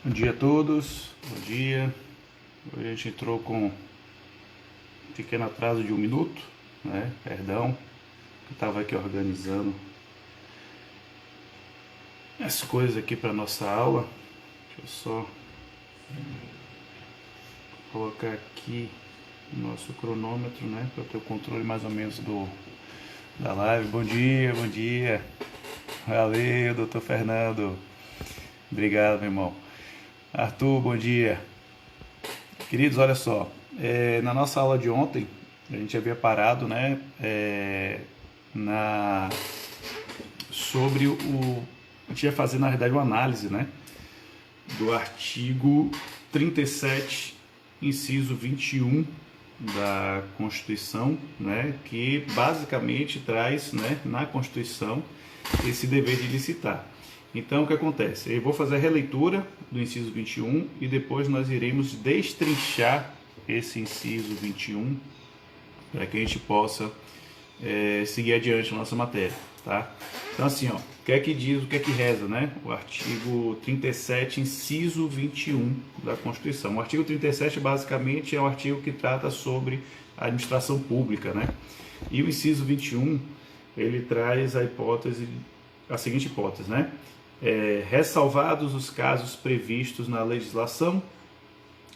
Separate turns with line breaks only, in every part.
Bom dia a todos, bom dia. Hoje a gente entrou com um pequeno atraso de 1 minuto, né? Perdão, eu estava aqui organizando as coisas aqui para nossa aula. Deixa eu só colocar aqui o nosso cronômetro, né? Para ter o controle mais ou menos da live. Bom dia. Valeu, doutor Fernando. Obrigado, meu irmão. Arthur, bom dia. Queridos, olha só, na nossa aula de ontem, a gente havia parado, né, sobre a gente ia fazer, na verdade, uma análise, né, do artigo 37, inciso 21 da Constituição, né, que basicamente traz, né, na Constituição esse dever de licitar. Então, o que acontece? Eu vou fazer a releitura do inciso 21 e depois nós iremos destrinchar esse inciso 21 para que a gente possa seguir adiante a nossa matéria, tá? Então, assim, ó, o que é que diz, o que é que reza, né? O artigo 37, inciso 21 da Constituição. O artigo 37, basicamente, é o artigo que trata sobre a administração pública, né? E o inciso 21, ele traz a seguinte hipótese, né? Ressalvados os casos previstos na legislação,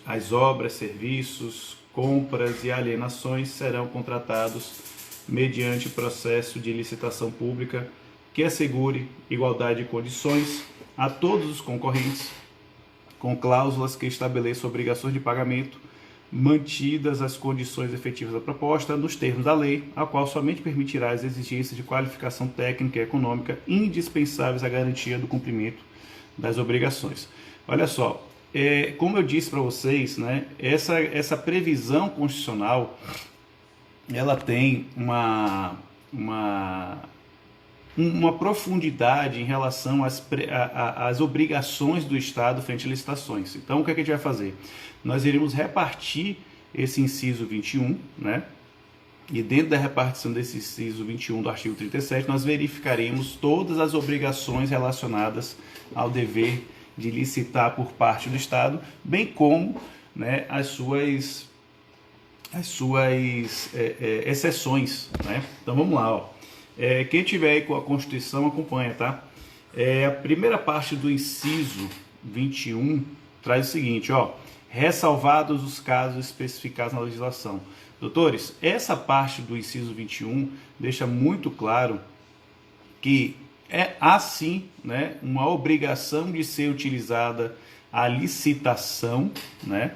as obras, serviços, compras e alienações serão contratados mediante processo de licitação pública que assegure igualdade de condições a todos os concorrentes, com cláusulas que estabeleçam obrigações de pagamento, mantidas as condições efetivas da proposta, nos termos da lei, a qual somente permitirá as exigências de qualificação técnica e econômica indispensáveis à garantia do cumprimento das obrigações. Olha só, como eu disse para vocês, né, essa previsão constitucional, ela tem uma profundidade em relação às obrigações do Estado frente a licitações. Então, o que é que a gente vai fazer? Nós iremos repartir esse inciso 21, né? E dentro da repartição desse inciso 21 do artigo 37, nós verificaremos todas as obrigações relacionadas ao dever de licitar por parte do Estado, bem como, né, as suas exceções, né? Então, vamos lá, ó. Quem tiver aí com a Constituição, acompanha, tá? A primeira parte do inciso 21 traz o seguinte, ó. Ressalvados os casos especificados na legislação. Doutores, essa parte do inciso 21 deixa muito claro que há sim, né, uma obrigação de ser utilizada a licitação, né,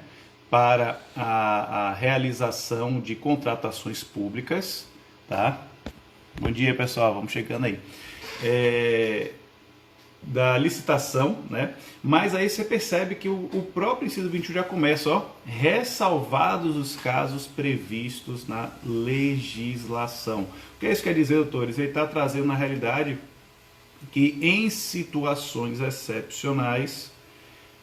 para a realização de contratações públicas, tá? Bom dia, pessoal, vamos chegando aí. Da licitação, né? Mas aí você percebe que o próprio inciso 21 já começa, ó, ressalvados os casos previstos na legislação. O que isso quer dizer, doutores? Ele está trazendo na realidade que em situações excepcionais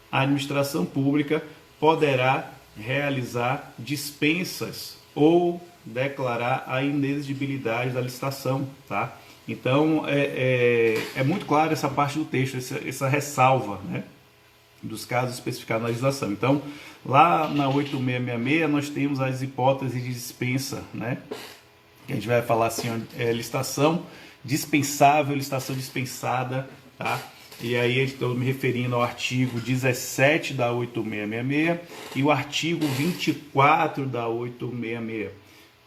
a administração pública poderá realizar dispensas ou declarar a inexigibilidade da licitação, tá? Então, é muito claro essa parte do texto, essa ressalva, né, dos casos especificados na legislação. Então, lá na 8666, nós temos as hipóteses de dispensa, né, que a gente vai falar assim, licitação dispensável, licitação dispensada, tá? E aí estou me referindo ao artigo 17 da 8666 e o artigo 24 da 8666,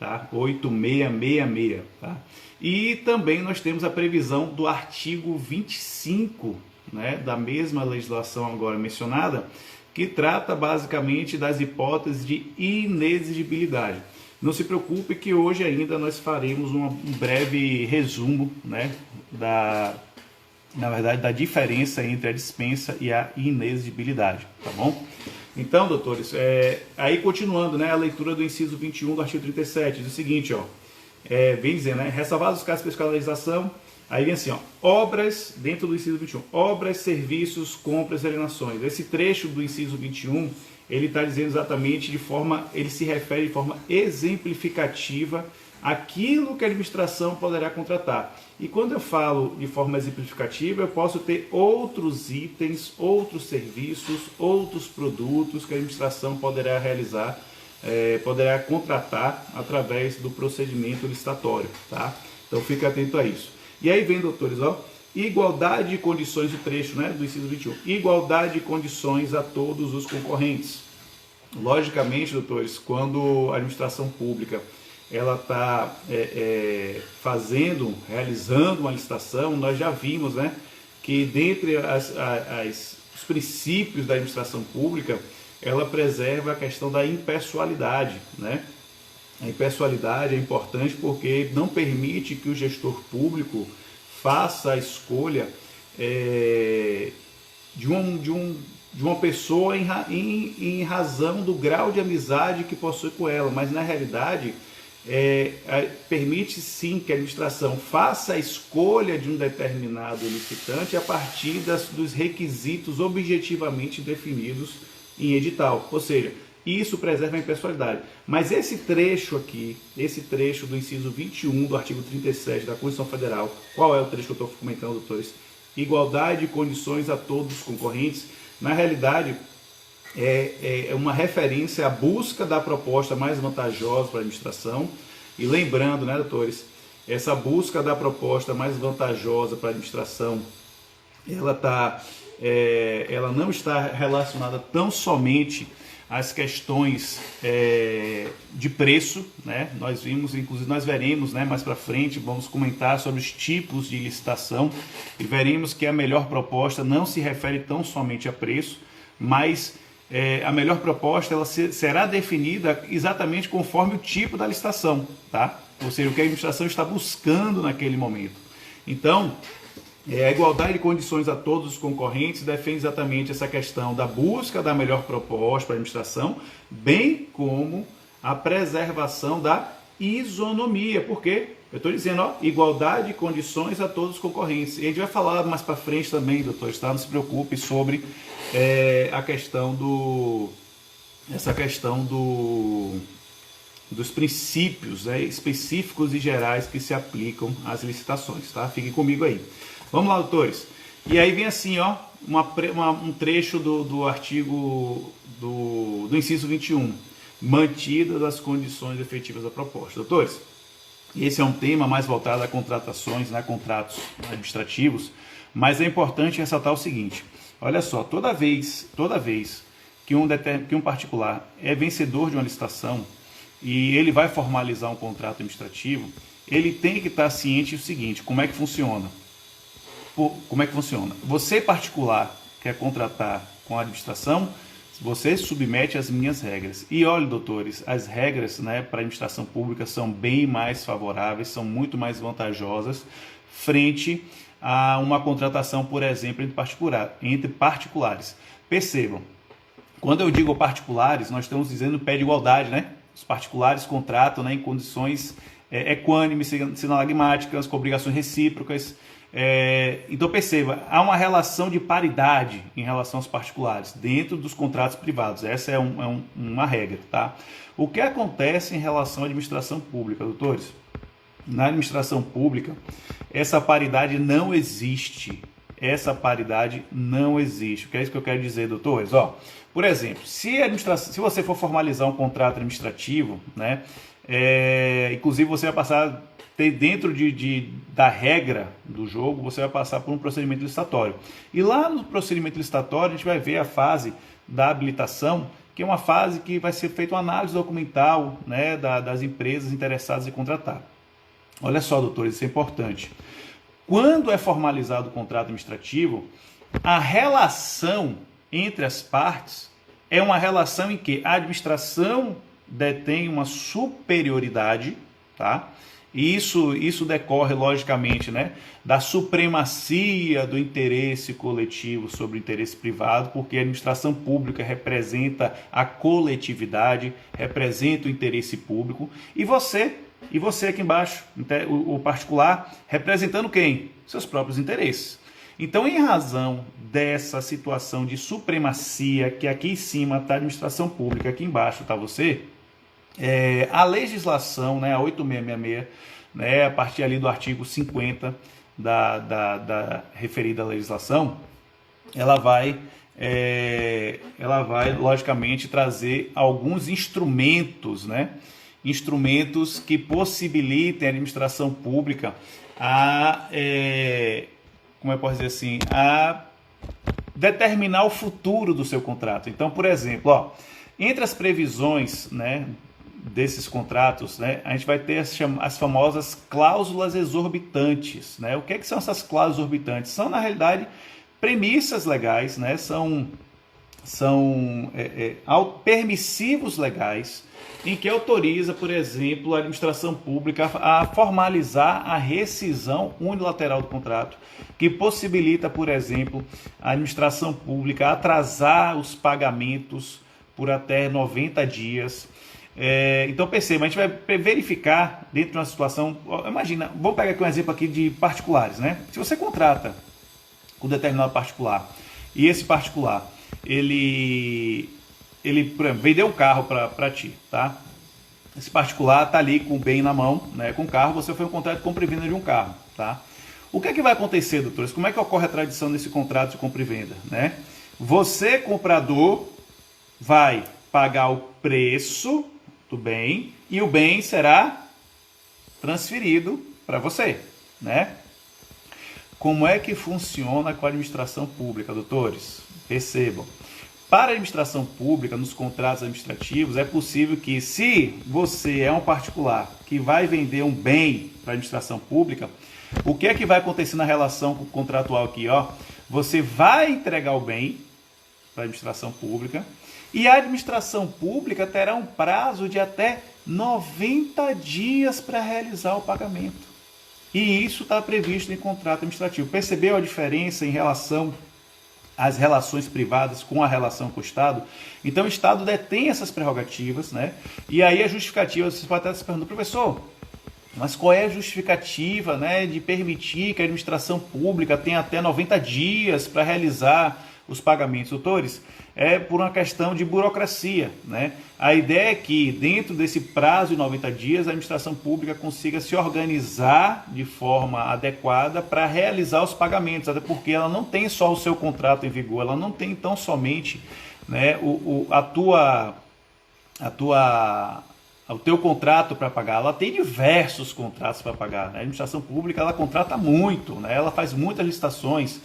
tá? 8666, tá? E também nós temos a previsão do artigo 25, né, da mesma legislação agora mencionada, que trata basicamente das hipóteses de inexigibilidade. Não se preocupe que hoje ainda nós faremos um breve resumo, né, da diferença entre a dispensa e a inexigibilidade, tá bom? Então, doutores, aí continuando, né, a leitura do inciso 21 do artigo 37, diz o seguinte, ó, vem dizendo, né, ressalvados os casos especificados na legislação, aí vem assim, ó, obras, dentro do inciso 21, obras, serviços, compras e alienações. Esse trecho do inciso 21, ele está dizendo exatamente ele se refere de forma exemplificativa aquilo que a administração poderá contratar. E quando eu falo de forma exemplificativa, eu posso ter outros itens, outros serviços, outros produtos que a administração poderá realizar, poderá contratar através do procedimento licitatório, tá? Então fique atento a isso. E aí vem, doutores, ó, igualdade de condições, o trecho, né, do inciso 21. Igualdade de condições a todos os concorrentes. Logicamente, doutores, quando a administração pública ela está realizando uma licitação, nós já vimos, né, que dentre os princípios da administração pública, ela preserva a questão da impessoalidade, né? A impessoalidade é importante porque não permite que o gestor público faça a escolha de uma pessoa em razão do grau de amizade que possui com ela, mas na realidade permite sim que a administração faça a escolha de um determinado licitante a partir dos requisitos objetivamente definidos em edital, ou seja, isso preserva a impessoalidade. Mas esse trecho aqui, esse trecho do inciso 21 do artigo 37 da Constituição Federal, qual é o trecho que eu estou comentando, doutores? Igualdade de condições a todos os concorrentes. Na realidade, é uma referência à busca da proposta mais vantajosa para a administração. E lembrando, né, doutores, essa busca da proposta mais vantajosa para a administração, ela não está relacionada tão somente às questões de preço, né? Nós vimos, inclusive nós veremos, né, mais para frente, vamos comentar sobre os tipos de licitação e veremos que a melhor proposta não se refere tão somente a preço, mas a melhor proposta ela será definida exatamente conforme o tipo da licitação, tá? Ou seja, o que a administração está buscando naquele momento. Então, a igualdade de condições a todos os concorrentes defende exatamente essa questão da busca da melhor proposta para a administração, bem como a preservação da isonomia. Por quê? Eu estou dizendo, ó, igualdade de condições a todos os concorrentes. E a gente vai falar mais para frente também, doutor, tá? Não se preocupe sobre a questão dos princípios, né, específicos e gerais que se aplicam às licitações, tá? Fiquem comigo aí. Vamos lá, doutores. E aí vem assim, ó, um trecho do artigo do inciso 21. Mantidas as condições efetivas da proposta. Doutores, esse é um tema mais voltado a contratações, né, contratos administrativos, mas é importante ressaltar o seguinte. Olha só, toda vez que um particular é vencedor de uma licitação e ele vai formalizar um contrato administrativo, ele tem que estar ciente do seguinte, como é que funciona? Você, particular, quer contratar com a administração, você submete às minhas regras. E olha, doutores, as regras, né, para a administração pública são bem mais favoráveis, são muito mais vantajosas frente a uma contratação, por exemplo, entre particulares. Percebam, quando eu digo particulares, nós estamos dizendo pé de igualdade, né? Os particulares contratam, né, em condições equânimes, sinalagmáticas, com obrigações recíprocas. Então perceba, há uma relação de paridade em relação aos particulares dentro dos contratos privados. Essa é uma regra, tá? O que acontece em relação à administração pública, doutores? Na administração pública, essa paridade não existe. O que é isso que eu quero dizer, doutores? Ó, por exemplo, se você for formalizar um contrato administrativo, né, inclusive você vai passar dentro da regra do jogo, você vai passar por um procedimento licitatório. E lá no procedimento licitatório, a gente vai ver a fase da habilitação, que é uma fase que vai ser feita uma análise documental, né, das empresas interessadas em contratar. Olha só, doutores, isso é importante. Quando é formalizado o contrato administrativo, a relação entre as partes é uma relação em que a administração detém uma superioridade, tá? E isso decorre, logicamente, né, da supremacia do interesse coletivo sobre o interesse privado, porque a administração pública representa a coletividade, representa o interesse público, e você aqui embaixo, o particular, representando quem? Seus próprios interesses. Então, em razão dessa situação de supremacia, que aqui em cima está a administração pública, aqui embaixo está você, A legislação, né, a 8666, né, a partir ali do artigo 50 da referida legislação, ela vai logicamente trazer alguns instrumentos, né, instrumentos que possibilitem a administração pública como eu posso dizer assim, a determinar o futuro do seu contrato. Então, por exemplo, entre as previsões, né, desses contratos, né, a gente vai ter as famosas cláusulas exorbitantes, né? O que são essas cláusulas exorbitantes? São, na realidade, premissas legais, né? São permissivos legais em que autoriza, por exemplo, a administração pública a formalizar a rescisão unilateral do contrato, que possibilita, por exemplo, a administração pública atrasar os pagamentos por até 90 dias. Então perceba, a gente vai verificar dentro de uma situação, imagina, vou pegar aqui um exemplo aqui de particulares, né? Se você contrata com determinado particular e esse particular, ele por exemplo, vendeu um carro para ti, tá? Esse particular tá ali com o bem na mão, né? Com o carro, você foi um contrato de compra e venda de um carro, tá? O que é que vai acontecer, doutores? Como é que ocorre a tradição desse contrato de compra e venda, né? Você, comprador, vai pagar o preço do bem e o bem será transferido para você, né? Como é que funciona com a administração pública, doutores? Percebam. Para a administração pública, nos contratos administrativos, é possível que, se você é um particular que vai vender um bem para a administração pública, o que é que vai acontecer na relação contratual aqui? Você vai entregar o bem para a administração pública e a administração pública terá um prazo de até 90 dias para realizar o pagamento. E isso está previsto em contrato administrativo. Percebeu a diferença em relação as relações privadas com a relação com o Estado? Então o Estado detém essas prerrogativas, né? E aí a justificativa, você pode estar se perguntando, professor, mas qual é a justificativa, né, de permitir que a administração pública tenha até 90 dias para realizar os pagamentos? Doutores, é por uma questão de burocracia, né? A ideia é que dentro desse prazo de 90 dias a administração pública consiga se organizar de forma adequada para realizar os pagamentos, até porque ela não tem só o seu contrato em vigor, ela não tem tão somente, né, o teu contrato para pagar, ela tem diversos contratos para pagar, né? A administração pública, ela contrata muito, né? Ela faz muitas licitações.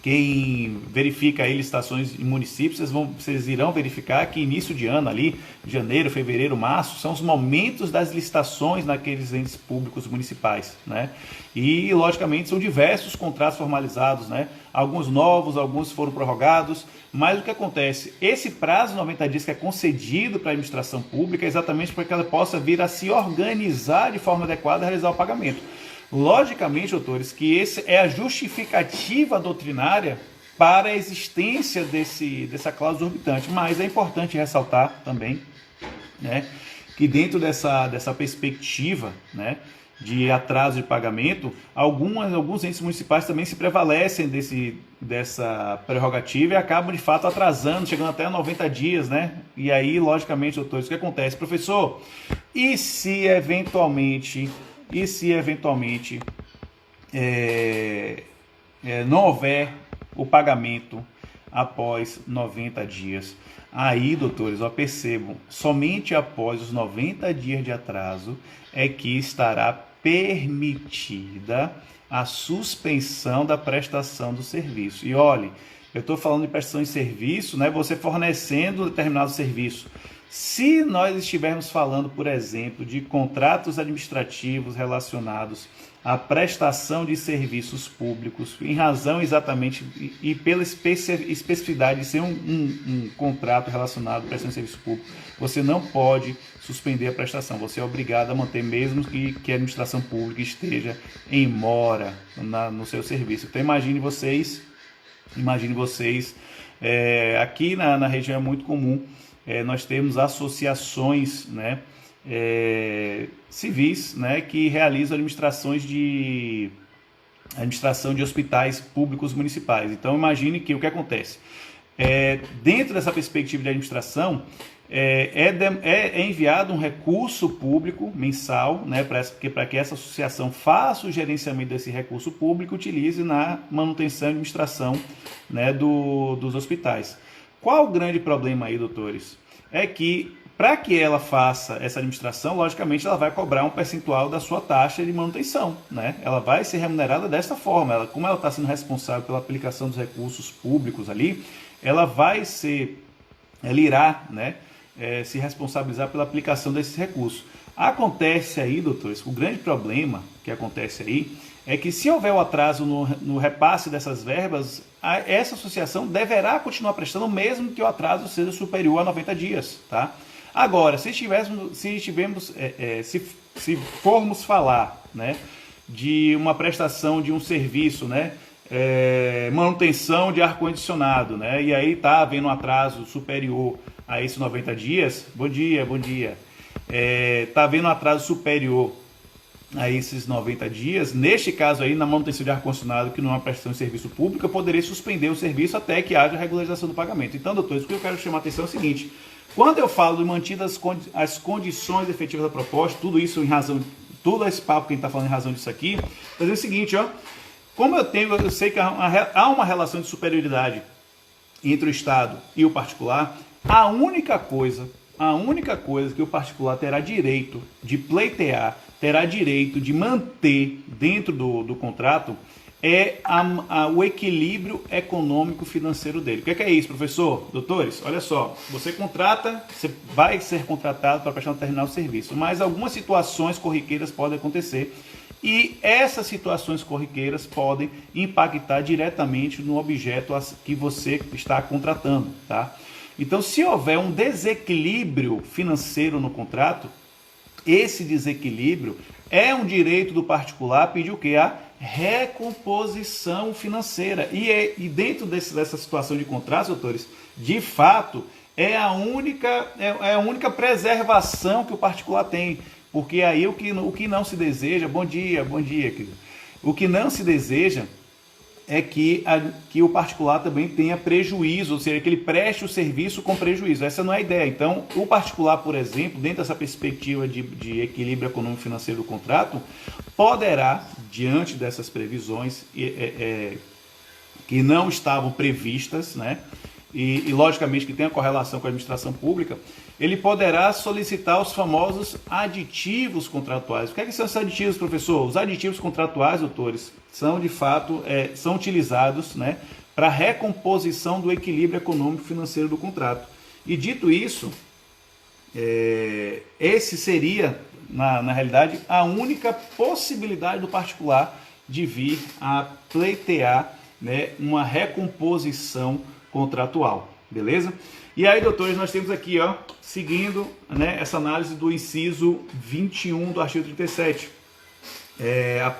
Quem verifica aí licitações em municípios, vocês irão verificar que início de ano ali, janeiro, fevereiro, março, são os momentos das licitações naqueles entes públicos municipais, né? E, logicamente, são diversos contratos formalizados, né? Alguns novos, alguns foram prorrogados, mas o que acontece? Esse prazo de 90 dias que é concedido para a administração pública é exatamente para que ela possa vir a se organizar de forma adequada a realizar o pagamento. Logicamente, doutores, que essa é a justificativa doutrinária para a existência dessa cláusula exorbitante, mas é importante ressaltar também, né, que dentro dessa perspectiva, né, de atraso de pagamento, alguns entes municipais também se prevalecem dessa prerrogativa e acabam de fato atrasando, chegando até 90 dias, né? E aí, logicamente, doutores, o que acontece? Professor, e se eventualmente não houver o pagamento após 90 dias? Aí, doutores, percebam, somente após os 90 dias de atraso é que estará permitida a suspensão da prestação do serviço. E olhe, eu estou falando de prestação de serviço, né, você fornecendo determinado serviço. Se nós estivermos falando, por exemplo, de contratos administrativos relacionados à prestação de serviços públicos, em razão exatamente e pela especificidade de ser um contrato relacionado à prestação de serviço público, você não pode suspender a prestação, você é obrigado a manter, mesmo que a administração pública esteja em mora no seu serviço. Então imagine vocês, aqui na região é muito comum nós temos associações, né, civis, né, que realizam administração de hospitais públicos municipais. Então imagine que o que acontece? dentro dessa perspectiva de administração, é enviado um recurso público mensal, né, para que essa associação faça o gerenciamento desse recurso público e utilize na manutenção e administração, né, dos hospitais. Qual o grande problema aí, doutores? É que, para que ela faça essa administração, logicamente ela vai cobrar um percentual da sua taxa de manutenção, né? Ela vai ser remunerada desta forma. Como ela está sendo responsável pela aplicação dos recursos públicos ali, ela irá, né, se responsabilizar pela aplicação desses recursos. Acontece aí, doutores, o grande problema que acontece aí é que, se houver o atraso no repasse dessas verbas, essa associação deverá continuar prestando, mesmo que o atraso seja superior a 90 dias, tá? Agora, se formos falar, né, de uma prestação de um serviço, né, manutenção de ar-condicionado, né, e aí está havendo um atraso superior a esses 90 dias, bom dia, está havendo um atraso superior a esses 90 dias, neste caso aí, na manutenção de ar-condicionado, que não é uma prestação de serviço público, eu poderia suspender o serviço até que haja regularização do pagamento. Então, doutores, o que eu quero chamar a atenção é o seguinte: quando eu falo de mantidas as condições efetivas da proposta, tudo isso em razão, todo esse papo que a gente está falando em razão disso aqui, vou dizer o seguinte, ó, como eu sei que há uma relação de superioridade entre o Estado e o particular, a única coisa que o particular terá direito de pleitear, terá direito de manter dentro do contrato é o equilíbrio econômico-financeiro dele. O que é isso, professor? Doutores, olha só, você vai ser contratado para prestar um determinado serviço, mas algumas situações corriqueiras podem acontecer e essas situações corriqueiras podem impactar diretamente no objeto que você está contratando, tá? Então, se houver um desequilíbrio financeiro no contrato, esse desequilíbrio é um direito do particular pedir o quê? A recomposição financeira. E dentro dessa situação de contrato, doutores, de fato, é a única preservação que o particular tem. Porque aí o que não se deseja, bom dia, querido. O que não se deseja é que o particular também tenha prejuízo, ou seja, que ele preste o serviço com prejuízo. Essa não é a ideia. Então, o particular, por exemplo, dentro dessa perspectiva de equilíbrio econômico-financeiro do contrato, poderá, diante dessas previsões que não estavam previstas, né, e logicamente que tem a correlação com a administração pública, ele poderá solicitar os famosos aditivos contratuais. O que são esses aditivos, professor? Os aditivos contratuais, doutores, são de fato são utilizados, né, para recomposição do equilíbrio econômico-financeiro do contrato. E dito isso, esse seria, na realidade, a única possibilidade do particular de vir a pleitear, né, uma recomposição contratual, beleza? E aí, doutores, nós temos aqui, ó, seguindo, né, essa análise do inciso 21 do artigo 37,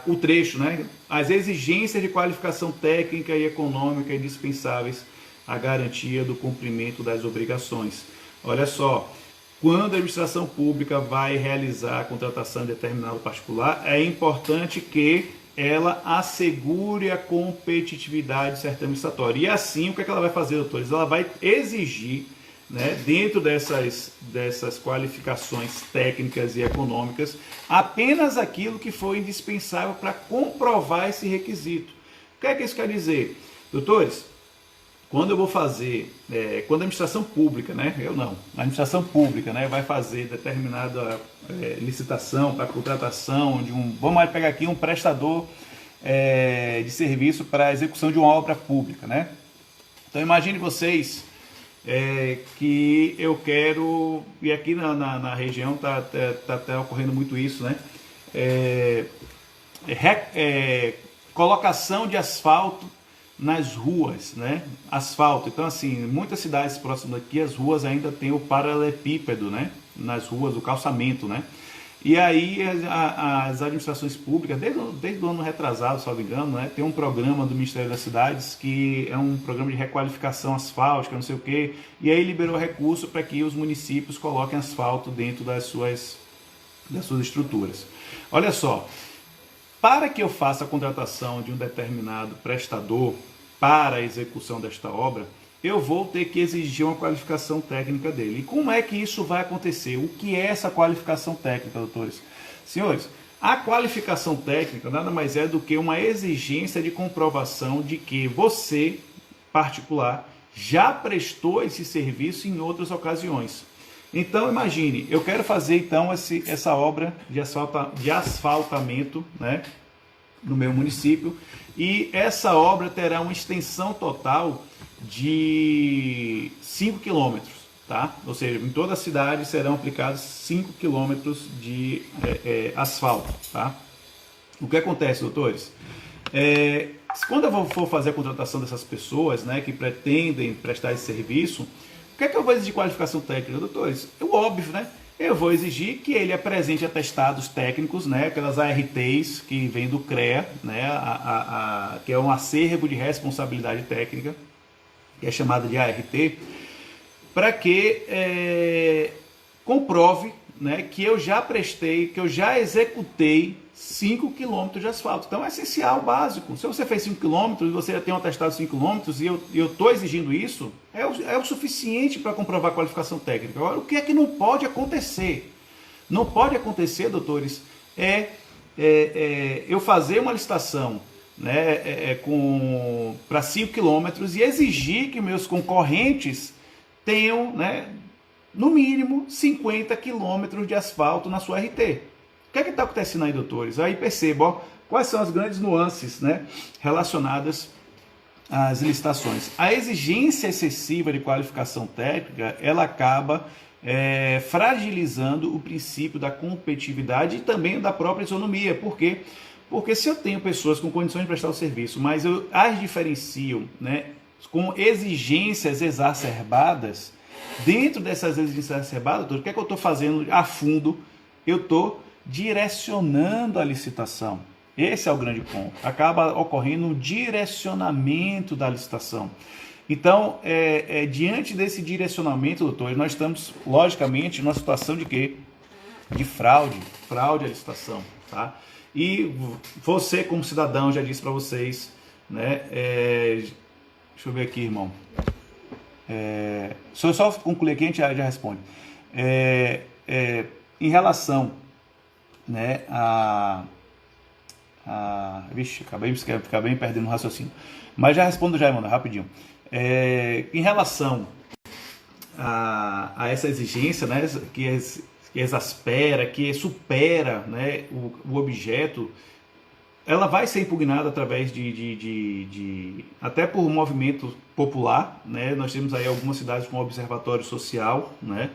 o trecho, né, as exigências de qualificação técnica e econômica indispensáveis à garantia do cumprimento das obrigações. Olha só, quando a administração pública vai realizar a contratação de determinado particular, é importante que ela assegure a competitividade do certame licitatório. E assim, o que ela vai fazer, doutores? Ela vai exigir, né, dentro dessas qualificações técnicas e econômicas, apenas aquilo que for indispensável para comprovar esse requisito. O que é que isso quer dizer? Doutores, quando eu vou fazer, quando a administração pública, né, a administração pública, né, vai fazer determinada licitação para contratação de vamos pegar aqui um prestador de serviço para a execução de uma obra pública, né? Então imagine vocês que eu quero, e aqui na região tá ocorrendo muito isso, né? Colocação de asfalto nas ruas, né? Asfalto. Então, assim, muitas cidades próximas aqui, as ruas ainda tem o paralelepípedo, né? Nas ruas, o calçamento, né? E aí as administrações públicas, desde o ano retrasado, se não me engano, né? Tem um programa do Ministério das Cidades que é um programa de requalificação asfáltica, não sei o quê, e aí liberou recurso para que os municípios coloquem asfalto dentro das suas estruturas. Olha só, para que eu faça a contratação de um determinado prestador para a execução desta obra, eu vou ter que exigir uma qualificação técnica dele. E como é que isso vai acontecer? O que é essa qualificação técnica, doutores? Senhores, a qualificação técnica nada mais é do que uma exigência de comprovação de que você, particular, já prestou esse serviço em outras ocasiões. Então, imagine, eu quero fazer então essa obra de asfaltamento, né, no meu município, e essa obra terá uma extensão total de 5 quilômetros, tá? Ou seja, em toda a cidade serão aplicados 5 quilômetros de asfalto, tá? O que acontece, doutores? Quando eu for fazer a contratação dessas pessoas, né, que pretendem prestar esse serviço, o que é que eu vou exigir de qualificação técnica, doutores? O óbvio, né? Eu vou exigir que ele apresente atestados técnicos, né, aquelas ARTs que vêm do CREA, né, que é um acervo de responsabilidade técnica, que é chamada de ART, para que comprove, né, que eu já prestei, que eu já executei 5 km de asfalto. Então é essencial, básico. Se você fez 5 km e você já tem um atestado de 5 km e eu estou exigindo isso, é o suficiente para comprovar a qualificação técnica. Agora, o que é que não pode acontecer? Não pode acontecer, doutores, eu fazer uma licitação, né, para 5 km e exigir que meus concorrentes tenham, né, no mínimo 50 km de asfalto na sua RT. O que é que está acontecendo aí, doutores? Aí percebam quais são as grandes nuances, né, relacionadas às licitações. A exigência excessiva de qualificação técnica, ela acaba fragilizando o princípio da competitividade e também da própria isonomia. Por quê? Porque se eu tenho pessoas com condições de prestar o serviço, mas eu as diferencio, né, com exigências exacerbadas, dentro dessas exigências exacerbadas, o que é que eu estou fazendo a fundo? Eu estou direcionando a licitação. Esse é o grande ponto. Acaba ocorrendo um direcionamento da licitação. Então, diante desse direcionamento, doutores, nós estamos, logicamente, numa situação de quê? De fraude à licitação, tá? E você, como cidadão, já disse para vocês, né? Deixa eu ver aqui, irmão. Se eu só concluir aqui, a gente já responde. Em relação, né, vixe, acabei perdendo o raciocínio. Mas já respondo já, irmão, rapidinho. Em relação a essa exigência, né, que exaspera, que supera, né, o objeto, ela vai ser impugnada através até por movimento popular, né? Nós temos aí algumas cidades com observatório social, né?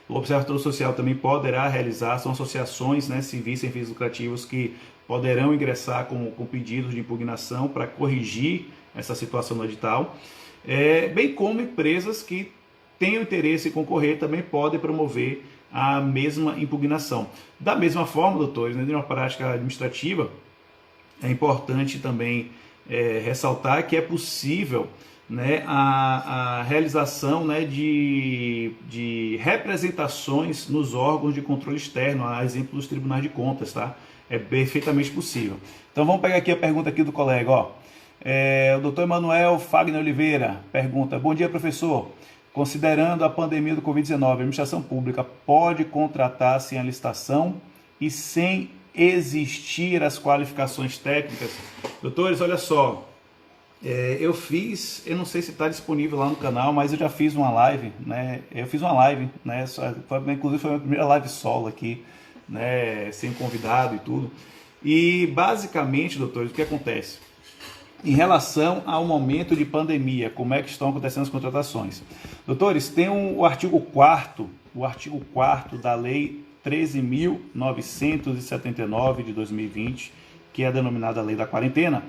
O observatório social também poderá realizar, são associações, né, civis sem fins lucrativos que poderão ingressar com pedidos de impugnação para corrigir essa situação no edital, bem como empresas que tenham interesse em concorrer também podem promover a mesma impugnação. Da mesma forma, doutores, né, de uma prática administrativa, é importante também ressaltar que é possível, né, a realização, né, de representações nos órgãos de controle externo, a exemplo dos tribunais de contas, tá? É perfeitamente possível. Então vamos pegar aqui a pergunta aqui do colega, ó. O doutor Emanuel Fagner Oliveira pergunta: bom dia, professor. Considerando a pandemia do Covid-19, a administração pública pode contratar sem a licitação e sem existir as qualificações técnicas? Doutores, olha só, eu não sei se está disponível lá no canal, mas eu já fiz uma live, né? Inclusive foi a minha primeira live solo aqui, né? Sem convidado e tudo. E basicamente, doutores, o que acontece? Em relação ao momento de pandemia, como é que estão acontecendo as contratações? Doutores, tem o artigo 4º da Lei 13.979 de 2020, que é a denominada Lei da Quarentena.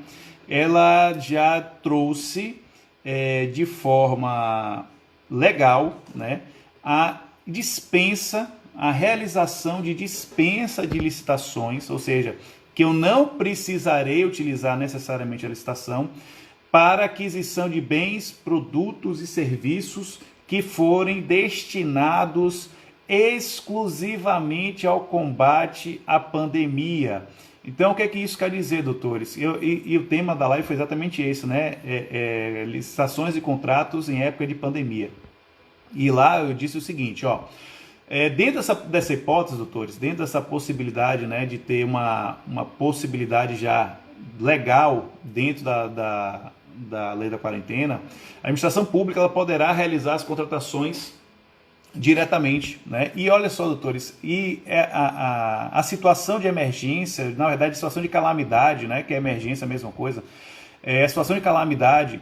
Ela já trouxe de forma legal, né, a realização de dispensa de licitações, ou seja, que eu não precisarei utilizar necessariamente a licitação para aquisição de bens, produtos e serviços que forem destinados exclusivamente ao combate à pandemia. Então, o que é que isso quer dizer, doutores? E o tema da live foi exatamente esse, né? Licitações e contratos em época de pandemia. E lá eu disse o seguinte, ó, dentro dessa hipótese, doutores, dentro dessa possibilidade, né, de ter uma possibilidade já legal dentro da lei da quarentena, a administração pública ela poderá realizar as contratações diretamente, né? E olha só, doutores, a situação de emergência, na verdade, a situação de calamidade, né? Que é emergência, a mesma coisa, a situação de calamidade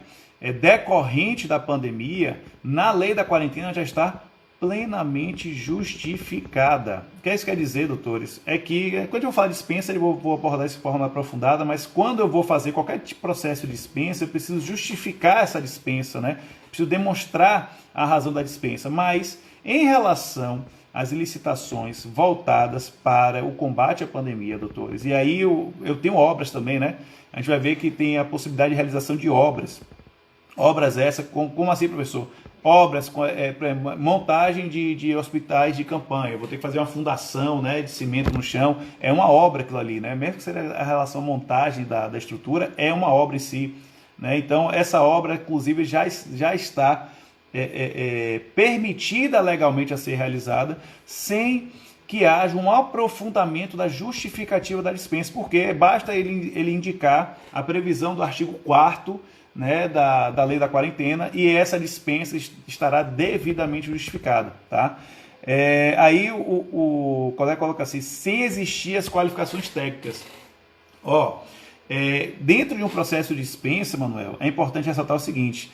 decorrente da pandemia, na lei da quarentena já está plenamente justificada. O que isso quer dizer, doutores? É que, quando eu vou falar de dispensa, eu vou abordar isso de forma aprofundada, mas quando eu vou fazer qualquer tipo de processo de dispensa, eu preciso justificar essa dispensa, né? Preciso demonstrar a razão da dispensa, mas em relação às licitações voltadas para o combate à pandemia, doutores, e aí eu tenho obras também, né? A gente vai ver que tem a possibilidade de realização de obras. Obras essas, como assim, professor? Obras, montagem de hospitais de campanha. Eu vou ter que fazer uma fundação, né, de cimento no chão. É uma obra aquilo ali, né? Mesmo que seja a relação à montagem da estrutura, é uma obra em si, né? Então, essa obra, inclusive, já está permitida legalmente a ser realizada sem que haja um aprofundamento da justificativa da dispensa, porque basta ele indicar a previsão do artigo 4º, né, da lei da quarentena, e essa dispensa estará devidamente justificada, tá? Aí o colega coloca assim, sem existir as qualificações técnicas. Dentro de um processo de dispensa, Manuel, é importante ressaltar o seguinte: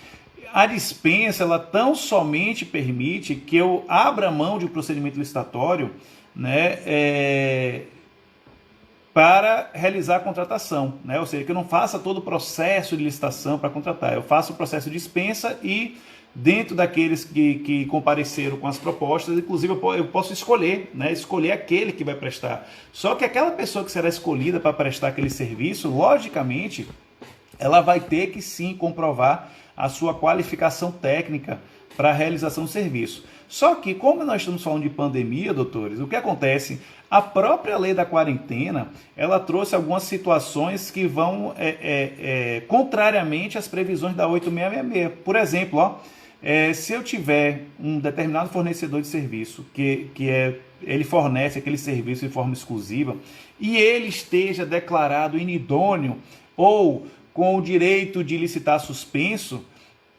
a dispensa, ela tão somente permite que eu abra mão de um procedimento licitatório, né, para realizar a contratação, né? Ou seja, que eu não faça todo o processo de licitação para contratar. Eu faço o processo de dispensa e, dentro daqueles que compareceram com as propostas, inclusive eu posso escolher, né? Escolher aquele que vai prestar. Só que aquela pessoa que será escolhida para prestar aquele serviço, logicamente, ela vai ter que sim comprovar a sua qualificação técnica para a realização do serviço. Só que, como nós estamos falando de pandemia, doutores, o que acontece? A própria lei da quarentena, ela trouxe algumas situações que vão contrariamente às previsões da 8666. Por exemplo, se eu tiver um determinado fornecedor de serviço, ele fornece aquele serviço de forma exclusiva, e ele esteja declarado inidôneo ou com o direito de licitar suspenso,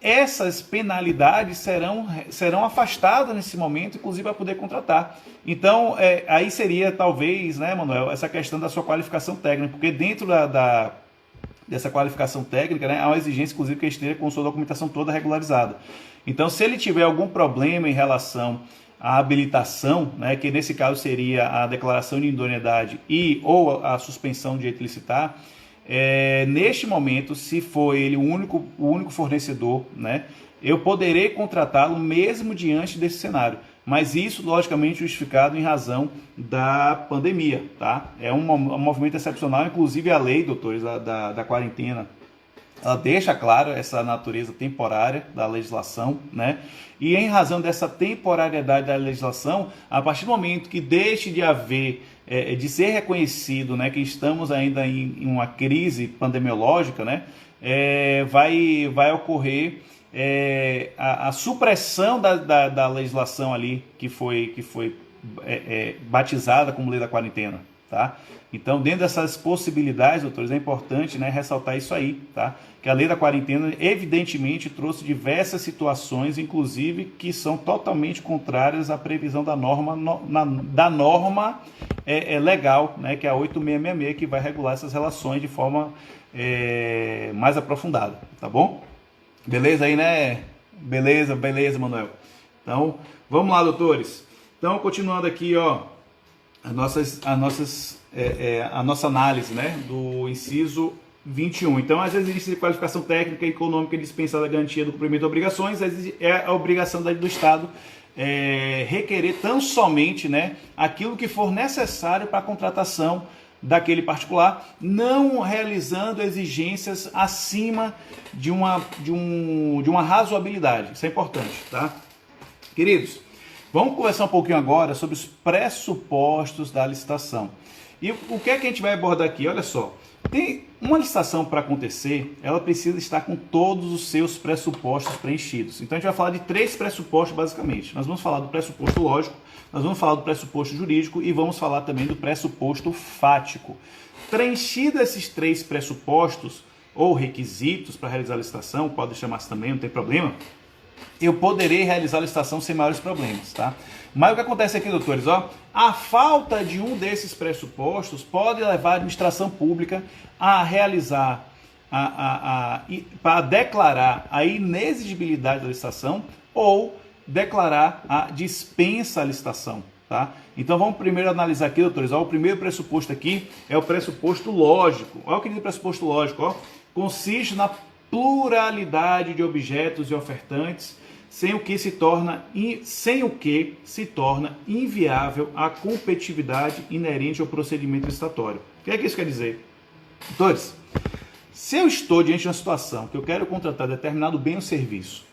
essas penalidades serão afastadas nesse momento, inclusive para poder contratar. Então, aí seria talvez, né, Manuel, essa questão da sua qualificação técnica, porque dentro dessa qualificação técnica, né, há uma exigência, inclusive, que ele esteja com sua documentação toda regularizada. Então, se ele tiver algum problema em relação à habilitação, né, que nesse caso seria a declaração de idoneidade ou a suspensão de direito de licitar, neste momento, se for ele o único fornecedor, né, eu poderei contratá-lo mesmo diante desse cenário. Mas isso, logicamente, justificado em razão da pandemia, tá? É um movimento excepcional, inclusive a lei, doutores, da quarentena, ela deixa claro essa natureza temporária da legislação, né? E em razão dessa temporariedade da legislação, a partir do momento que deixe de haver, de ser reconhecido, né, que estamos ainda em uma crise pandemiológica, né, vai ocorrer a supressão da legislação ali que foi batizada como lei da quarentena, tá? Então, dentro dessas possibilidades, doutores, é importante, né, ressaltar isso aí, tá? Que a lei da quarentena, evidentemente, trouxe diversas situações, inclusive, que são totalmente contrárias à previsão da norma, legal, né, que é a 8666, que vai regular essas relações de forma mais aprofundada, tá bom? Beleza aí, né? Beleza, Manuel. Então, vamos lá, doutores. Então, continuando aqui, ó, a nossa análise, né, do inciso 21. Então, as exigências de qualificação técnica e econômica dispensada da garantia do cumprimento de obrigações é a obrigação do Estado requerer tão somente, né, aquilo que for necessário para a contratação daquele particular, não realizando exigências acima de uma razoabilidade. Isso é importante, tá? Queridos, vamos conversar um pouquinho agora sobre os pressupostos da licitação. E o que é que a gente vai abordar aqui? Olha só, tem uma licitação para acontecer, ela precisa estar com todos os seus pressupostos preenchidos. Então a gente vai falar de 3 pressupostos basicamente. Nós vamos falar do pressuposto lógico, nós vamos falar do pressuposto jurídico e vamos falar também do pressuposto fático. Preenchidos esses 3 pressupostos ou requisitos para realizar a licitação, pode chamar assim também, não tem problema, eu poderei realizar a licitação sem maiores problemas, tá? Mas o que acontece aqui, doutores, ó, a falta de um desses pressupostos pode levar a administração pública a realizar, para declarar a inexigibilidade da licitação ou declarar a dispensa à licitação, tá? Então vamos primeiro analisar aqui, doutores, ó, o primeiro pressuposto aqui é o pressuposto lógico. Olha o que diz o pressuposto lógico, ó, consiste na pluralidade de objetos e ofertantes, sem o que se torna inviável a competitividade inerente ao procedimento licitatório. O que é que isso quer dizer? Doutores, se eu estou diante de uma situação que eu quero contratar determinado bem ou serviço,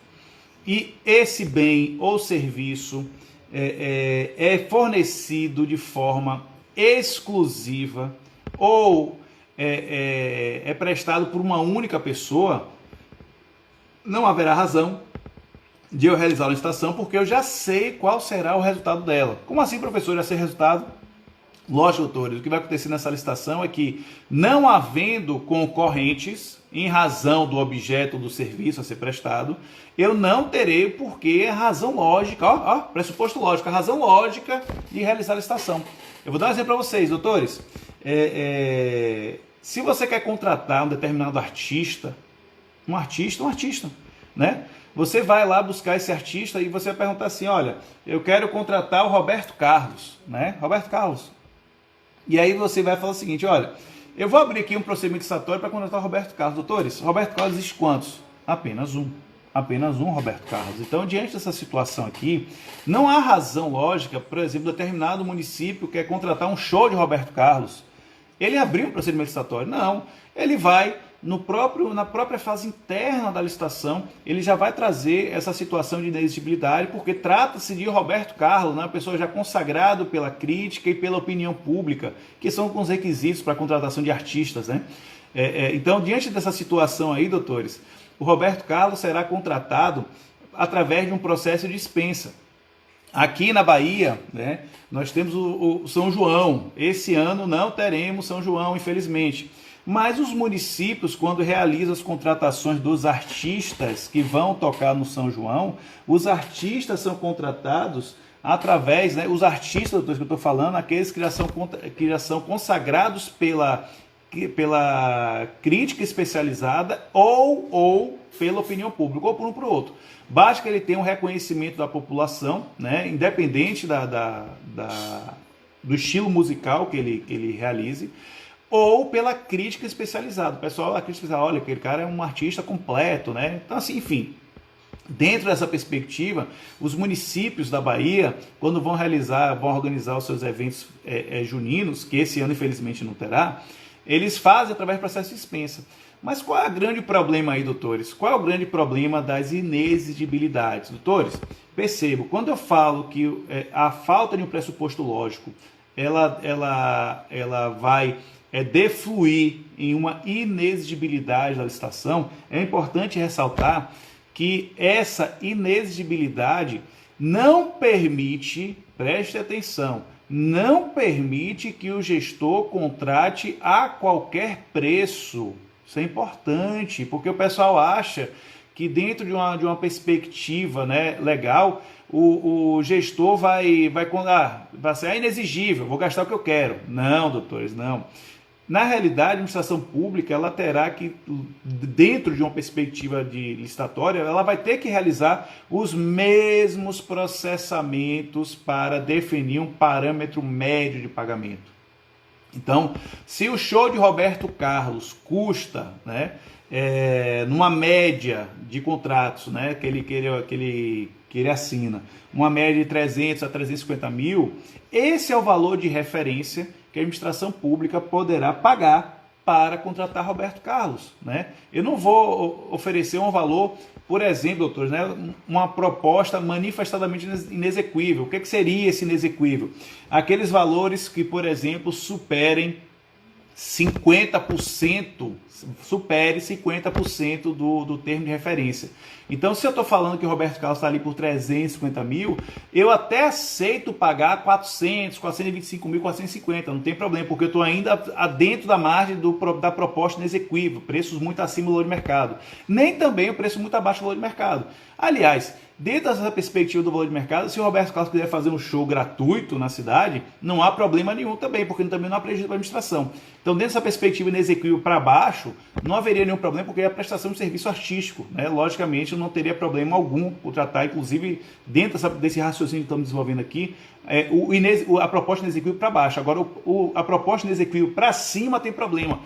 e esse bem ou serviço é fornecido de forma exclusiva ou é prestado por uma única pessoa, não haverá razão de eu realizar a licitação, porque eu já sei qual será o resultado dela. Como assim, professor, já sei o resultado? Lógico, doutores, o que vai acontecer nessa licitação é que, não havendo concorrentes, em razão do objeto do serviço a ser prestado, eu não terei porque a razão lógica, pressuposto lógico, a razão lógica de realizar a licitação. Eu vou dar um exemplo para vocês, doutores. Se você quer contratar um determinado artista, né? Você vai lá buscar esse artista e você vai perguntar assim, olha, eu quero contratar o Roberto Carlos, né? Roberto Carlos. E aí você vai falar o seguinte, olha, eu vou abrir aqui um procedimento licitatório para contratar o Roberto Carlos. Doutores, Roberto Carlos existe quantos? Apenas um. Apenas um Roberto Carlos. Então, diante dessa situação aqui, não há razão lógica, por exemplo, determinado município quer contratar um show de Roberto Carlos. Ele abriu um procedimento licitatório? Não. Ele vai, na própria fase interna da licitação, ele já vai trazer essa situação de inexigibilidade, porque trata-se de Roberto Carlos, né, uma pessoa já consagrada pela crítica e pela opinião pública, que são os requisitos para a contratação de artistas, né? Então, diante dessa situação aí, doutores, o Roberto Carlos será contratado através de um processo de dispensa. Aqui na Bahia, né, nós temos o São João. Esse ano não teremos São João, infelizmente. Mas os municípios, quando realizam as contratações dos artistas que vão tocar no São João, os artistas são contratados através, né, os artistas, doutores, que eu estou falando, aqueles que já são consagrados pela crítica especializada ou pela opinião pública, ou por um para o outro. Basta que ele tenha um reconhecimento da população, né, independente do estilo musical que ele realize, ou pela crítica especializada. O pessoal, a crítica especializada, olha, aquele cara é um artista completo, né? Então, assim, enfim, dentro dessa perspectiva, os municípios da Bahia, quando vão organizar os seus eventos juninos, que esse ano, infelizmente, não terá, eles fazem através do processo de dispensa. Mas qual é o grande problema aí, doutores? Qual é o grande problema das inexigibilidades? Doutores, percebo, quando eu falo que a falta de um pressuposto lógico, ela vai defluir em uma inexigibilidade da licitação, é importante ressaltar que essa inexigibilidade não permite, preste atenção, não permite que o gestor contrate a qualquer preço. Isso é importante, porque o pessoal acha que dentro de uma perspectiva, né, legal, o gestor vai ser inexigível, vou gastar o que eu quero. Não, doutores, não. Na realidade, a administração pública, ela terá que, dentro de uma perspectiva de licitatória, ela vai ter que realizar os mesmos processamentos para definir um parâmetro médio de pagamento. Então, se o show de Roberto Carlos custa, né, numa média de contratos, né, que ele assina, uma média de 300 a 350 mil, esse é o valor de referência que a administração pública poderá pagar para contratar Roberto Carlos, né? Eu não vou oferecer um valor, por exemplo, doutores, né, uma proposta manifestadamente inexequível. O que seria esse inexequível? Aqueles valores que, por exemplo, superem 50%, supere 50% do termo de referência. Então, se eu estou falando que o Roberto Carlos está ali por 350 mil, eu até aceito pagar 400, 425 mil, 450, não tem problema, porque eu estou ainda dentro da margem da proposta inexequível, preços muito acima do valor de mercado. Nem também o preço muito abaixo do valor de mercado. Aliás, dentro dessa perspectiva do valor de mercado, se o Roberto Carlos quiser fazer um show gratuito na cidade, não há problema nenhum também, porque também não há prejuízo para a administração. Então, dentro dessa perspectiva inexequível para baixo, não haveria nenhum problema, porque é a prestação de serviço artístico, né? Logicamente, não teria problema algum por tratar, inclusive, dentro desse raciocínio que estamos desenvolvendo aqui, a proposta inexequível para baixo. Agora, a proposta inexequível para cima tem problema.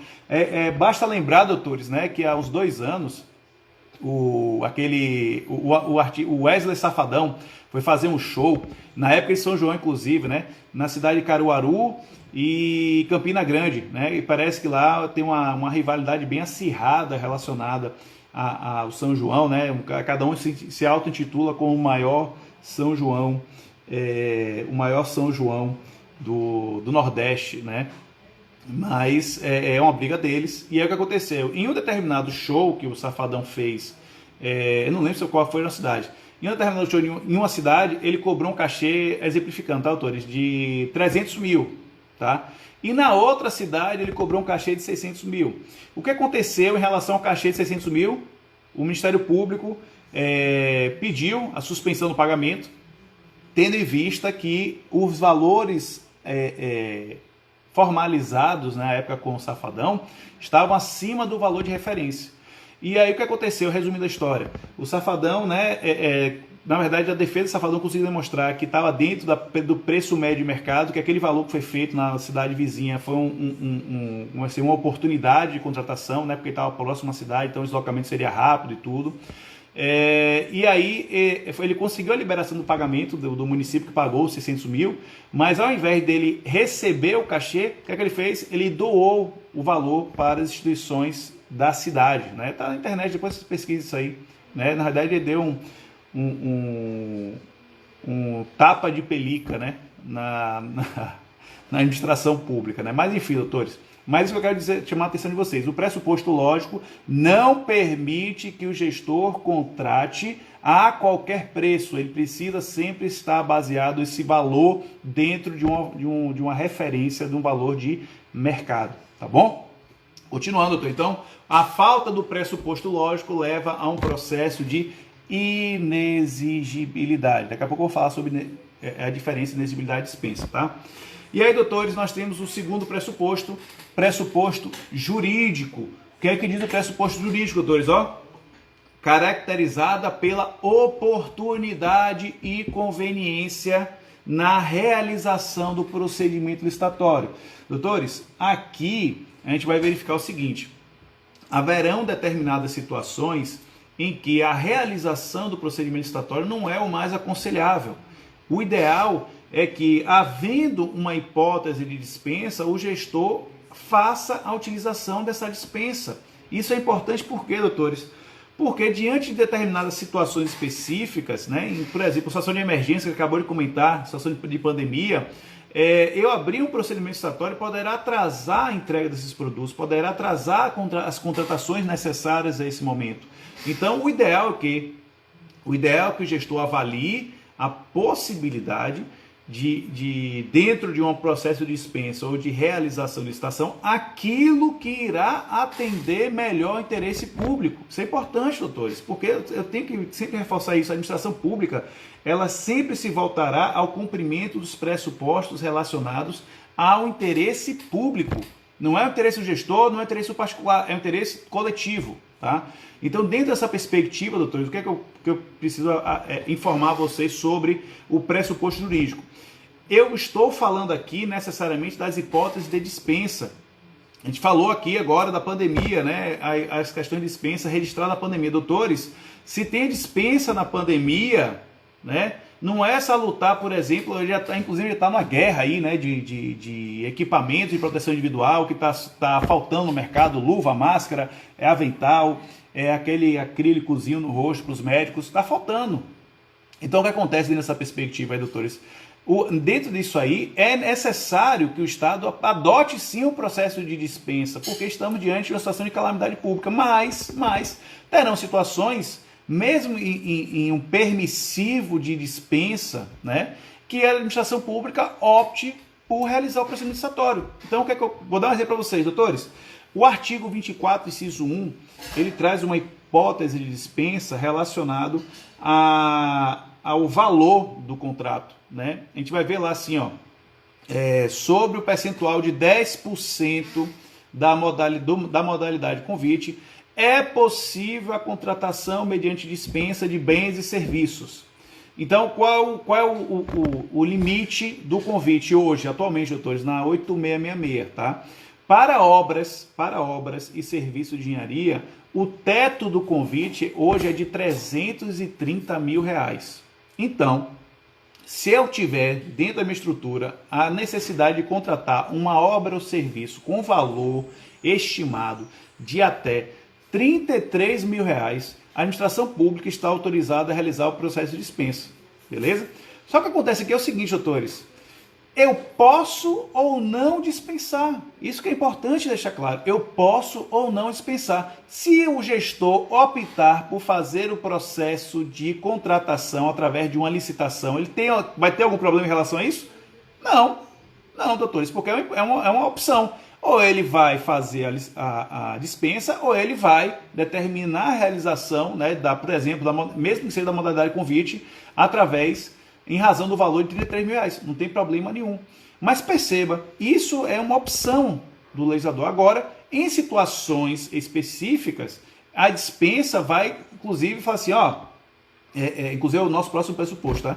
Basta lembrar, doutores, né, que há uns 2 anos, o Wesley Safadão foi fazer um show, na época de São João, inclusive, né, na cidade de Caruaru e Campina Grande, né, e parece que lá tem uma rivalidade bem acirrada relacionada ao São João, né, cada um se auto-intitula como o maior São João, do Nordeste, né. Mas é uma briga deles. E é o que aconteceu. Em um determinado show que o Safadão fez, eu não lembro qual foi na cidade. Em um determinado show em uma cidade, ele cobrou um cachê, exemplificando, tá, autores, de 300 mil. Tá? E na outra cidade, ele cobrou um cachê de 600 mil. O que aconteceu em relação ao cachê de 600 mil? O Ministério Público pediu a suspensão do pagamento, tendo em vista que os valores formalizados na época com o Safadão estavam acima do valor de referência. E aí o que aconteceu, resumindo a história? O Safadão, né, na verdade a defesa do Safadão conseguiu demonstrar que estava dentro do preço médio de mercado, que aquele valor que foi feito na cidade vizinha foi uma oportunidade de contratação, né, porque estava próximo à cidade, então o deslocamento seria rápido e tudo. E aí ele conseguiu a liberação do pagamento do município que pagou os 600 mil, mas ao invés dele receber o cachê, o que é que ele fez? Ele doou o valor para as instituições da cidade, né? Tá na internet, depois você pesquisa isso aí, né? Na verdade ele deu um tapa de pelica, né? na administração pública, né? Mas enfim, doutores, mas isso que eu quero dizer, chamar a atenção de vocês, o pressuposto lógico não permite que o gestor contrate a qualquer preço, ele precisa sempre estar baseado esse valor dentro de uma referência, de um valor de mercado, tá bom? Continuando, doutor, então, a falta do pressuposto lógico leva a um processo de inexigibilidade. Daqui a pouco eu vou falar sobre a diferença de inexigibilidade e dispensa, tá? E aí, doutores, nós temos o segundo pressuposto jurídico. O que é que diz o pressuposto jurídico, doutores? Caracterizada pela oportunidade e conveniência na realização do procedimento licitatório. Doutores, aqui a gente vai verificar o seguinte: haverão determinadas situações em que a realização do procedimento licitatório não é o mais aconselhável. O ideal é que, havendo uma hipótese de dispensa, o gestor faça a utilização dessa dispensa. Isso é importante por quê, doutores? Porque diante de determinadas situações específicas, né, por exemplo, situação de emergência que acabou de comentar, situação de pandemia, eu abrir um procedimento licitatório poderá atrasar a entrega desses produtos, poderá atrasar as contratações necessárias a esse momento. Então, o ideal é que o gestor avalie a possibilidade de dentro de um processo de dispensa ou de realização de licitação, aquilo que irá atender melhor o interesse público. Isso é importante, doutores, porque eu tenho que sempre reforçar isso. A administração pública, ela sempre se voltará ao cumprimento dos pressupostos relacionados ao interesse público. Não é o interesse do gestor, não é o interesse do particular, é o interesse coletivo, tá? Então, dentro dessa perspectiva, doutores, o que é que eu preciso informar vocês sobre o pressuposto jurídico? Eu estou falando aqui necessariamente das hipóteses de dispensa. A gente falou aqui agora da pandemia, né? As questões de dispensa registradas na pandemia. Doutores, se tem dispensa na pandemia, né? não é salutar, por exemplo, ele já tá, inclusive está numa guerra aí, né, de equipamentos de proteção individual que tá faltando no mercado, luva, máscara, avental, aquele acrílicozinho no rosto para os médicos, está faltando. Então o que acontece nessa perspectiva aí, doutores? Dentro disso aí, é necessário que o Estado adote sim o processo de dispensa, porque estamos diante de uma situação de calamidade pública, mas terão situações, mesmo em um permissivo de dispensa, né, que a administração pública opte por realizar o procedimento licitatório. Então, o que é que eu vou dar um exemplo para vocês, doutores? O artigo 24, inciso 1, ele traz uma hipótese de dispensa relacionado ao valor do contrato, né? A gente vai ver lá assim, ó, sobre o percentual de 10% da modalidade convite, é possível a contratação mediante dispensa de bens e serviços. Então, qual é o limite do convite hoje, atualmente, doutores, na 8666, tá? Para obras e serviços de engenharia, o teto do convite hoje é de R$330 mil. Então, se eu tiver dentro da minha estrutura a necessidade de contratar uma obra ou serviço com valor estimado de até R$33 mil, a administração pública está autorizada a realizar o processo de dispensa, beleza? Só que acontece aqui é o seguinte, doutores, eu posso ou não dispensar. Isso que é importante deixar claro. Eu posso ou não dispensar. Se o gestor optar por fazer o processo de contratação através de uma licitação, vai ter algum problema em relação a isso? Não, doutores, porque é uma opção. Ou ele vai fazer a dispensa, ou ele vai determinar a realização, né, por exemplo, mesmo que seja da modalidade convite, em razão do valor de R$33 mil. Não tem problema nenhum. Mas perceba, isso é uma opção do legislador. Agora, em situações específicas, a dispensa vai, inclusive, falar assim, inclusive é o nosso próximo pressuposto, tá?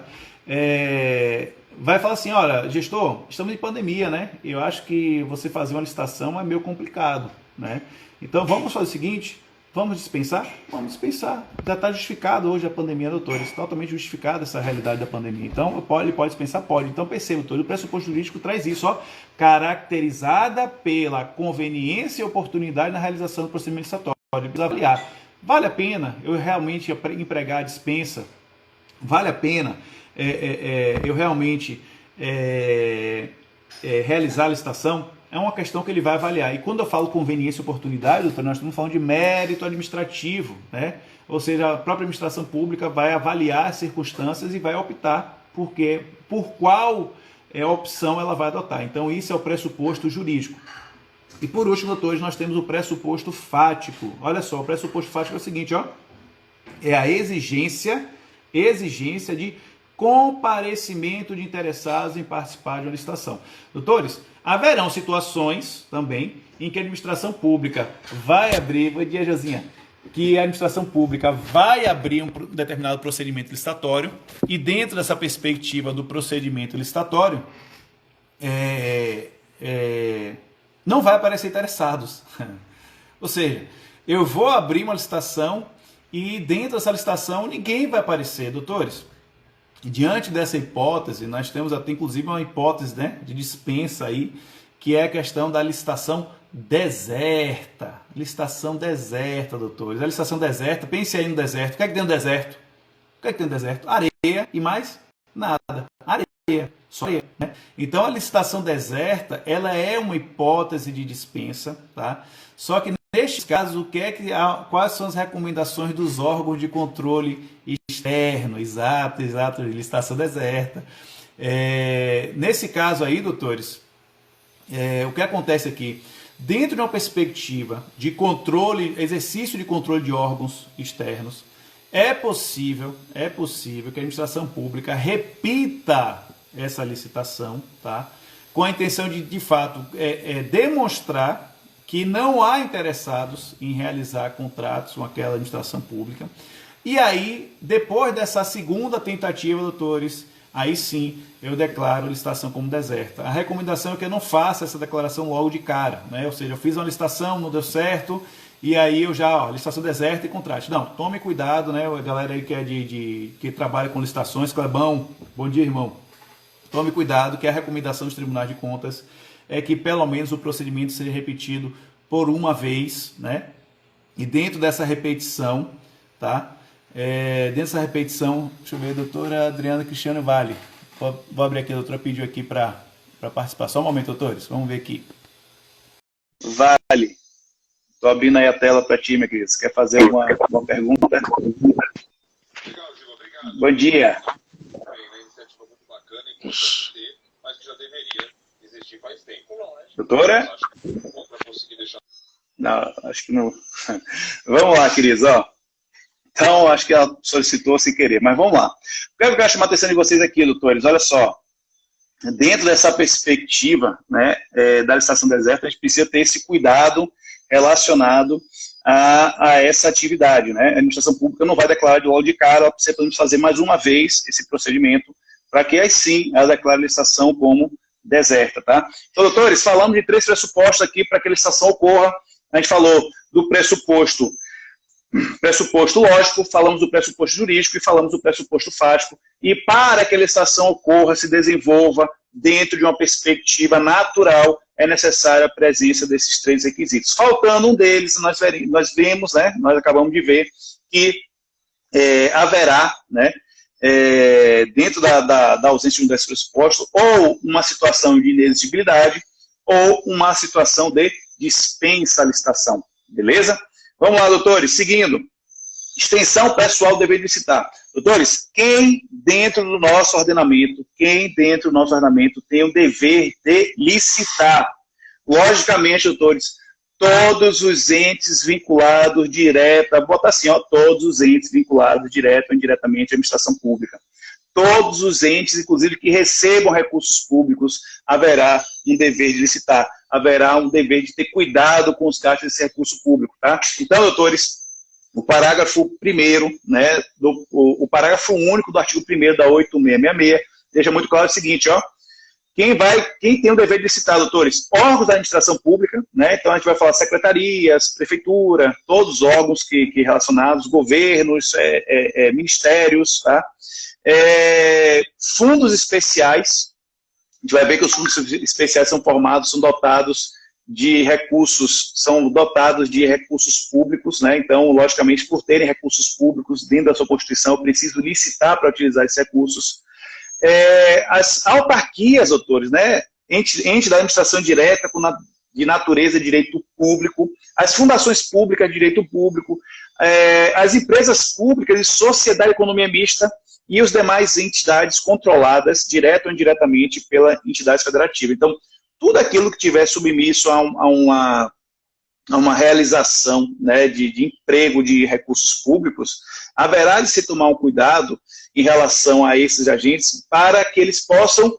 Vai falar assim, olha, gestor, estamos em pandemia, né? Eu acho que você fazer uma licitação é meio complicado, né? Então, vamos fazer o seguinte... Vamos dispensar? Vamos dispensar. Já está justificado hoje a pandemia, doutores. Totalmente justificada essa realidade da pandemia. Então, ele pode dispensar? Pode. Então, perceba, doutor, o pressuposto jurídico traz isso, ó, caracterizada pela conveniência e oportunidade na realização do procedimento licitatório. Precisa avaliar. Vale a pena eu realmente empregar a dispensa? Vale a pena eu realmente realizar a licitação? É uma questão que ele vai avaliar. E quando eu falo conveniência e oportunidade, doutor, nós estamos falando de mérito administrativo, né? Ou seja, a própria administração pública vai avaliar as circunstâncias e vai optar por qual opção ela vai adotar. Então, isso é o pressuposto jurídico. E por último, doutores, nós temos o pressuposto fático. Olha só, o pressuposto fático é o seguinte, ó, é a exigência de comparecimento de interessados em participar de uma licitação. Doutores, haverão situações também em que a administração pública vai abrir, que a administração pública vai abrir um determinado procedimento licitatório e dentro dessa perspectiva do procedimento licitatório, não vai aparecer interessados. Ou seja, eu vou abrir uma licitação e dentro dessa licitação ninguém vai aparecer, doutores. Diante dessa hipótese, nós temos até inclusive uma hipótese, né, de dispensa aí, que é a questão da licitação deserta. Licitação deserta, doutores. A licitação deserta, pense aí no deserto. O que é que tem no deserto? O que é que tem no deserto? Areia e mais nada. Areia, só areia, né? Então a licitação deserta, ela é uma hipótese de dispensa, tá? Só que neste caso, quais são as recomendações dos órgãos de controle externo? Exato, licitação deserta. Nesse caso aí, doutores, o que acontece aqui? Dentro de uma perspectiva de controle, exercício de controle de órgãos externos, é possível que a administração pública repita essa licitação, tá? Com a intenção de fato, demonstrar que não há interessados em realizar contratos com aquela administração pública. E aí, depois dessa segunda tentativa, doutores, aí sim eu declaro a licitação como deserta. A recomendação é que eu não faça essa declaração logo de cara, né? Ou seja, eu fiz uma licitação, não deu certo, E aí eu já, ó, licitação deserta e contrato. Não, tome cuidado, né? A galera aí que é que trabalha com licitações, Clebão, bom dia, irmão. Tome cuidado, que a recomendação dos tribunais de contas é que pelo menos o procedimento seja repetido por uma vez, né? E dentro dessa repetição, tá? Dentro dessa repetição, deixa eu ver, a doutora Adriana Cristiano Vale. Vou abrir aqui, a doutora pediu aqui para participar. Só um momento, doutores, vamos ver aqui.
Vale. Estou abrindo aí a tela para ti, minha querida. Você quer fazer uma pergunta? Obrigado. Bom dia. Uma iniciativa muito bacana e importante ter, mas que já deveria existir faz tempo. Doutora? Não, acho que não. Vamos lá, queridos. Ó. Então, acho que ela solicitou sem querer, mas vamos lá. O que eu quero chamar a atenção de vocês aqui, doutores, olha só. Dentro dessa perspectiva, né, da licitação deserta, a gente precisa ter esse cuidado relacionado a essa atividade, né? A administração pública não vai declarar de logo de cara, ela precisa fazer mais uma vez esse procedimento, para que aí sim ela declare a licitação como deserta, tá? Então, doutores, falamos de 3 pressupostos aqui para que a licitação ocorra. A gente falou do pressuposto lógico, falamos do pressuposto jurídico e falamos do pressuposto fático. E para que a licitação ocorra, se desenvolva dentro de uma perspectiva natural, é necessária a presença desses 3 requisitos. Faltando um deles, nós vemos, né, nós acabamos de ver que haverá, né, dentro da ausência de um desses pressupostos, ou uma situação de inexigibilidade, ou uma situação de dispensa à licitação. Beleza? Vamos lá, doutores, seguindo. Extensão pessoal do dever de licitar. Doutores, quem dentro do nosso ordenamento tem o dever de licitar? Logicamente, doutores, todos os entes vinculados direta, botar assim, ó, todos os entes vinculados direto ou indiretamente à administração pública. Todos os entes, inclusive, que recebam recursos públicos, haverá um dever de licitar, haverá um dever de ter cuidado com os gastos desse recurso público, tá? Então, doutores, o parágrafo 1º, né, o parágrafo único do artigo 1º da 8666, deixa muito claro o seguinte, ó, quem tem o dever de licitar, doutores? Órgãos da administração pública, né, então a gente vai falar secretarias, prefeitura, todos os órgãos que relacionados, governos, ministérios, tá? Fundos especiais, a gente vai ver que os fundos especiais são dotados de recursos públicos, né? Então, logicamente, por terem recursos públicos dentro da sua Constituição, eu preciso licitar para utilizar esses recursos. As autarquias, doutores, né? Ente da administração direta de natureza de direito público, as fundações públicas de direito público, as empresas públicas de sociedade e economia mista, e os demais entidades controladas, direto ou indiretamente, pela entidade federativa. Então, tudo aquilo que tiver submisso a uma realização, né, de emprego de recursos públicos, haverá de se tomar um cuidado em relação a esses agentes para que eles possam,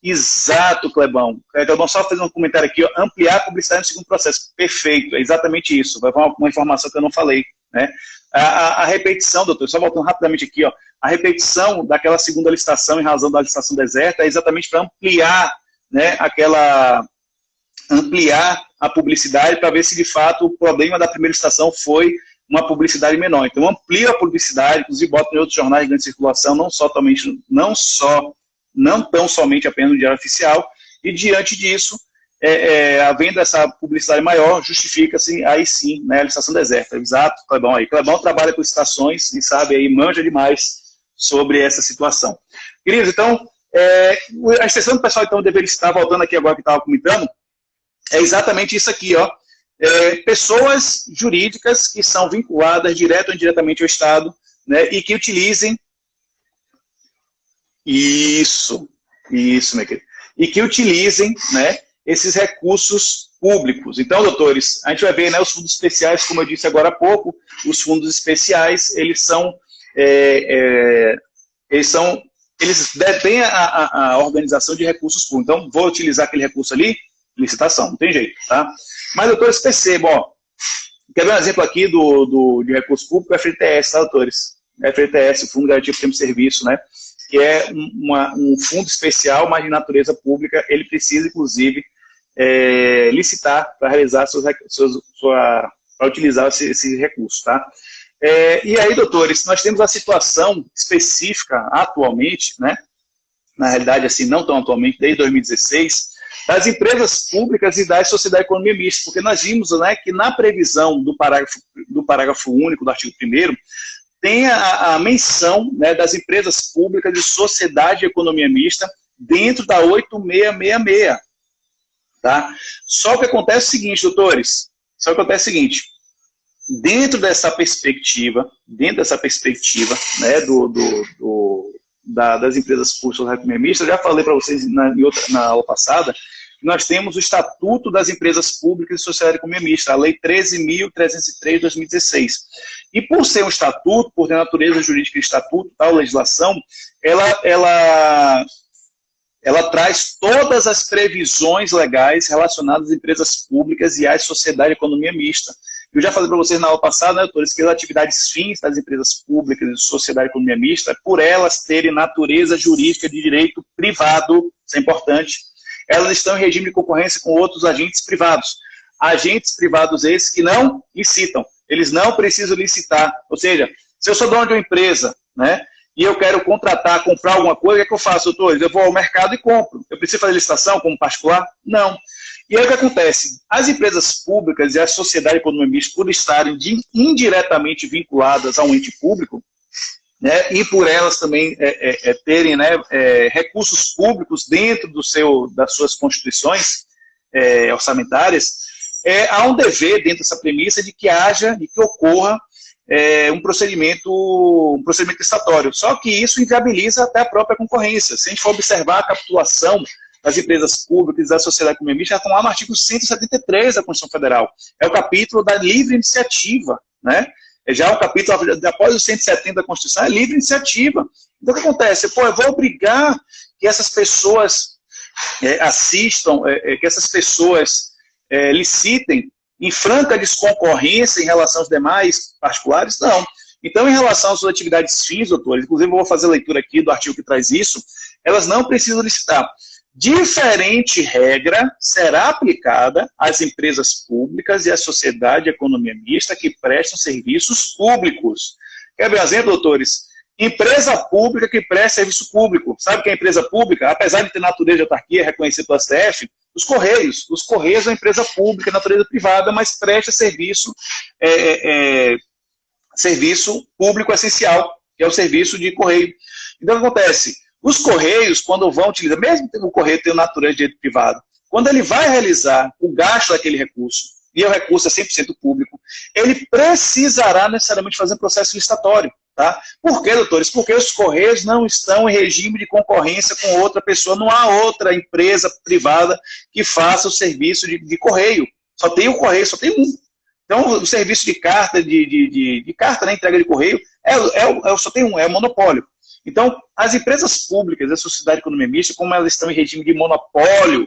exato, Clebão, só fazer um comentário aqui, ó, ampliar a publicidade no segundo processo. Perfeito, é exatamente isso. Vai uma informação que eu não falei, né? A repetição, doutor, só voltando rapidamente aqui, ó, a repetição daquela segunda licitação em razão da licitação deserta é exatamente para ampliar, né, ampliar a publicidade para ver se de fato o problema da primeira licitação foi uma publicidade menor. Então amplia a publicidade, inclusive bota em outros jornais de grande circulação, não tão somente apenas no Diário Oficial, e diante disso, havendo essa publicidade maior, justifica-se aí sim, né, a licitação deserta. Exato, Clebão aí. Clebão trabalha com licitações e sabe aí, manja demais sobre essa situação. Queridos, então, a extensão do pessoal, então, dever licitar, voltando aqui agora que estava comentando, é exatamente isso aqui, ó. Pessoas jurídicas que são vinculadas direto ou indiretamente ao Estado, né, e que utilizem isso, meu querido, e que utilizem, né, esses recursos públicos. Então, doutores, a gente vai ver, né, os fundos especiais, como eu disse agora há pouco, os fundos especiais, eles detêm a organização de recursos públicos. Então, vou utilizar aquele recurso ali, licitação, não tem jeito, tá? Mas, doutores, percebam, ó, quer ver um exemplo aqui de recurso público? FGTS, tá, doutores? FGTS, o Fundo Garantia por Tempo de Serviço, né? Que é um fundo especial, mas de natureza pública, ele precisa, inclusive, licitar para realizar para utilizar esse recurso, tá? E aí, doutores, nós temos a situação específica atualmente, né? Na realidade, assim, não tão atualmente, desde 2016, das empresas públicas e das sociedades de economia mista, porque nós vimos, né, que na previsão do parágrafo único do artigo 1º, tem a menção, né, das empresas públicas e sociedade de economia mista dentro da 8666, tá? Só que acontece o seguinte, doutores, dentro dessa perspectiva, né, das empresas públicas da economia mista, eu já falei para vocês na aula passada, que nós temos o Estatuto das Empresas Públicas e Sociedade de Economia Mista, a Lei 13.303 de 2016. E por ser um estatuto, por ter natureza jurídica de estatuto, tal legislação, ela traz todas as previsões legais relacionadas às empresas públicas e às sociedades de economia mista. Eu já falei para vocês na aula passada, né, doutores, que as atividades fins das empresas públicas e sociedade de economia mista, por elas terem natureza jurídica de direito privado, isso é importante, elas estão em regime de concorrência com outros agentes privados. Agentes privados esses que não licitam, eles não precisam licitar. Ou seja, se eu sou dono de uma empresa, né, e eu quero comprar alguma coisa, o que é que eu faço, doutores? Eu vou ao mercado e compro. Eu preciso fazer licitação como particular? Não. E aí o que acontece? As empresas públicas e a sociedade de economia mista, por estarem indiretamente vinculadas a um ente público, né, e por elas também terem, né, recursos públicos dentro das suas constituições orçamentárias, há um dever dentro dessa premissa de que ocorra um procedimento licitatório. Só que isso inviabiliza até a própria concorrência. Se a gente for observar a capitulação das empresas públicas e da sociedade econômica mista, já estão lá no artigo 173 da Constituição Federal. É o capítulo da livre iniciativa, né? Já o capítulo, após o 170 da Constituição, é livre iniciativa. Então, o que acontece? Eu vou obrigar que essas pessoas assistam, que essas pessoas licitem em franca desconcorrência em relação aos demais particulares? Não. Então, em relação às suas atividades fins, doutores, inclusive eu vou fazer a leitura aqui do artigo que traz isso, elas não precisam licitar. Diferente regra será aplicada às empresas públicas e à sociedade de economia mista que prestam serviços públicos. Quer ver um exemplo, doutores? Empresa pública que presta serviço público. Sabe o que é empresa pública? Apesar de ter natureza de autarquia reconhecida pelo STF, os Correios. Os Correios é uma empresa pública, natureza privada, mas presta serviço público essencial, que é o serviço de correio. Então, o que acontece? Os Correios, quando vão utilizar, mesmo o Correio tendo natureza de direito privado, quando ele vai realizar o gasto daquele recurso, e o recurso é 100% público, ele precisará necessariamente fazer um processo licitatório. Tá? Por quê, doutores? Porque os Correios não estão em regime de concorrência com outra pessoa, não há outra empresa privada que faça o serviço de correio. Só tem o Correio, só tem um. Então, o serviço de carta, de carta, né, entrega de correio, só tem um, é o monopólio. Então, as empresas públicas, a sociedade de economia mista, como elas estão em regime de monopólio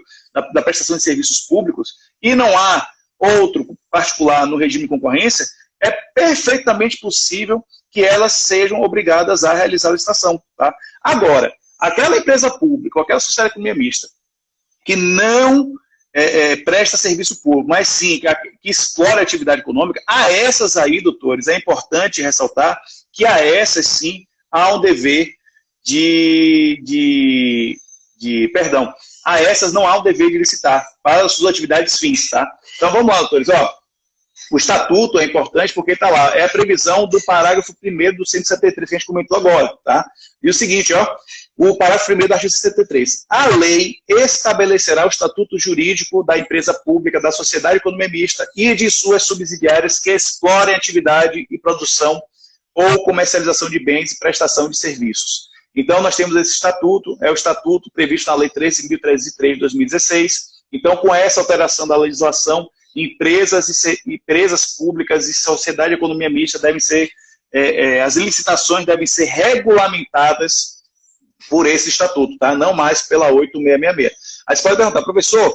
da prestação de serviços públicos, e não há outro particular no regime de concorrência, é perfeitamente possível que elas sejam obrigadas a realizar a licitação. Tá? Agora, aquela empresa pública, ou aquela sociedade de economia mista, que não presta serviço público, mas sim que explora a atividade econômica, a essas aí, doutores, é importante ressaltar que a essas sim há um dever perdão, a essas não há um dever de licitar para as suas atividades fins, tá? Então vamos lá, doutores, ó. O estatuto é importante porque está lá, é a previsão do parágrafo 1º do 173 que a gente comentou agora, tá? E o seguinte, ó, o parágrafo 1º do artigo 173. A lei estabelecerá o estatuto jurídico da empresa pública, da sociedade de economia mista e de suas subsidiárias que explorem atividade e produção ou comercialização de bens e prestação de serviços. Então, nós temos esse estatuto, é o estatuto previsto na Lei 13.303 de 2016. Então, com essa alteração da legislação, empresas públicas e sociedade de economia mista devem ser, as licitações devem ser regulamentadas por esse estatuto, tá? Não mais pela 8666. Aí você pode perguntar, professor,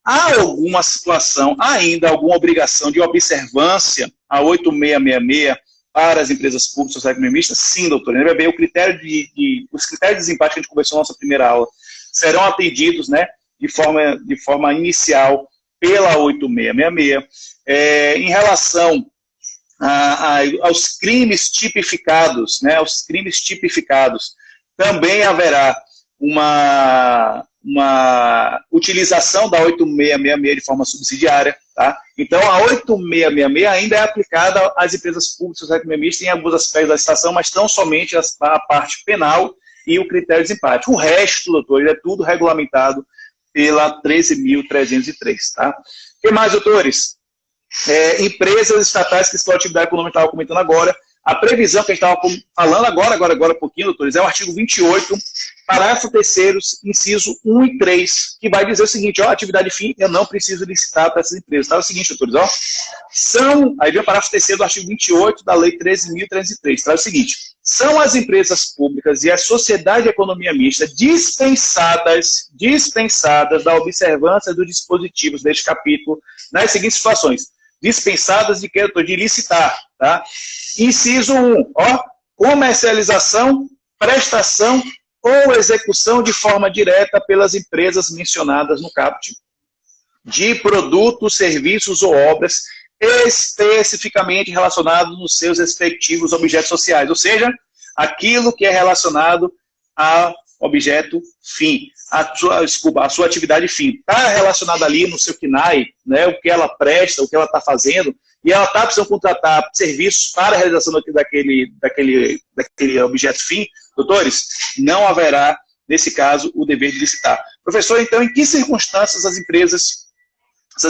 há alguma situação, ainda alguma obrigação de observância a 8666 para as empresas públicas e sociedade economia mista? Sim, doutor. Lembra bem, os critérios de desempate que a gente conversou na nossa primeira aula serão atendidos, né? de forma inicial pela 8666. Em relação aos crimes tipificados, né, também haverá uma utilização da 8666 de forma subsidiária. Tá? Então, a 8666 ainda é aplicada às empresas públicas em alguns aspectos da licitação, mas não somente a parte penal e o critério de desempate. O resto, doutores, é tudo regulamentado pela 13.303. Tá? O que mais, doutores? Empresas estatais que exploram atividade econômica, estava comentando agora. A previsão que a gente estava falando agora um pouquinho, doutores, é o artigo 28, parágrafo 3º, inciso 1 e 3, que vai dizer o seguinte, atividade fim, eu não preciso licitar para essas empresas. Tá? É o seguinte, doutores, aí vem o parágrafo 3º do artigo 28 da lei 13.303, traz o seguinte, são as empresas públicas e a sociedade de economia mista dispensadas da observância dos dispositivos deste capítulo nas seguintes situações. Dispensadas de que, doutor? De licitar. Tá? Inciso 1, comercialização, prestação ou execução de forma direta pelas empresas mencionadas no caput de produtos, serviços ou obras especificamente relacionados nos seus respectivos objetos sociais, ou seja, aquilo que é relacionado ao objeto fim, a sua atividade fim. Está relacionado ali no seu KNAI, né, o que ela presta, o que ela está fazendo, e ela está precisando contratar serviços para a realização daquele objeto fim, doutores, não haverá, nesse caso, o dever de licitar. Professor, então, em que circunstâncias essas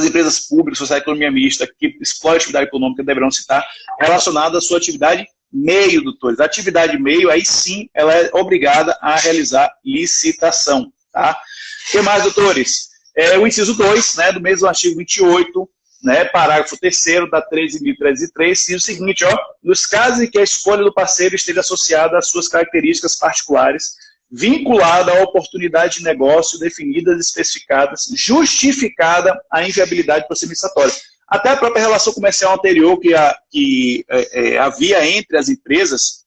empresas públicas, sociedade de economia mista, que exploram a atividade econômica, deverão citar relacionada à sua atividade meio, doutores? A atividade meio, aí sim, ela é obrigada a realizar licitação. Tá? O que mais, doutores? O inciso 2, né, do mesmo artigo 28, né, parágrafo 3º da 13.303, diz o seguinte, nos casos em que a escolha do parceiro esteja associada às suas características particulares, vinculada à oportunidade de negócio definidas e especificadas, justificada a inviabilidade do procedimento licitatório. Até a própria relação comercial anterior que havia entre as empresas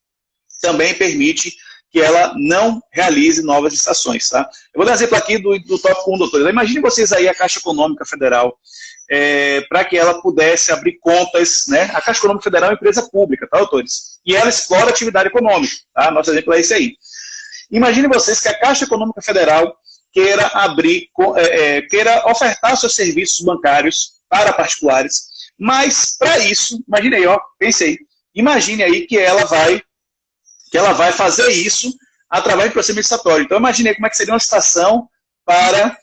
também permite que ela não realize novas licitações. Tá? Eu vou dar um exemplo aqui do tópico 1, doutores. Imagine vocês aí a Caixa Econômica Federal, para que ela pudesse abrir contas, né? A Caixa Econômica Federal é uma empresa pública, tá, doutores? E ela explora atividade econômica. Tá? Nosso exemplo é esse aí. Imagine vocês que a Caixa Econômica Federal queira ofertar seus serviços bancários para particulares, mas para isso, imagine aí, pense aí, imagine aí que ela vai fazer isso através de procedimento licitatório. Então imagine aí como é que seria uma licitação para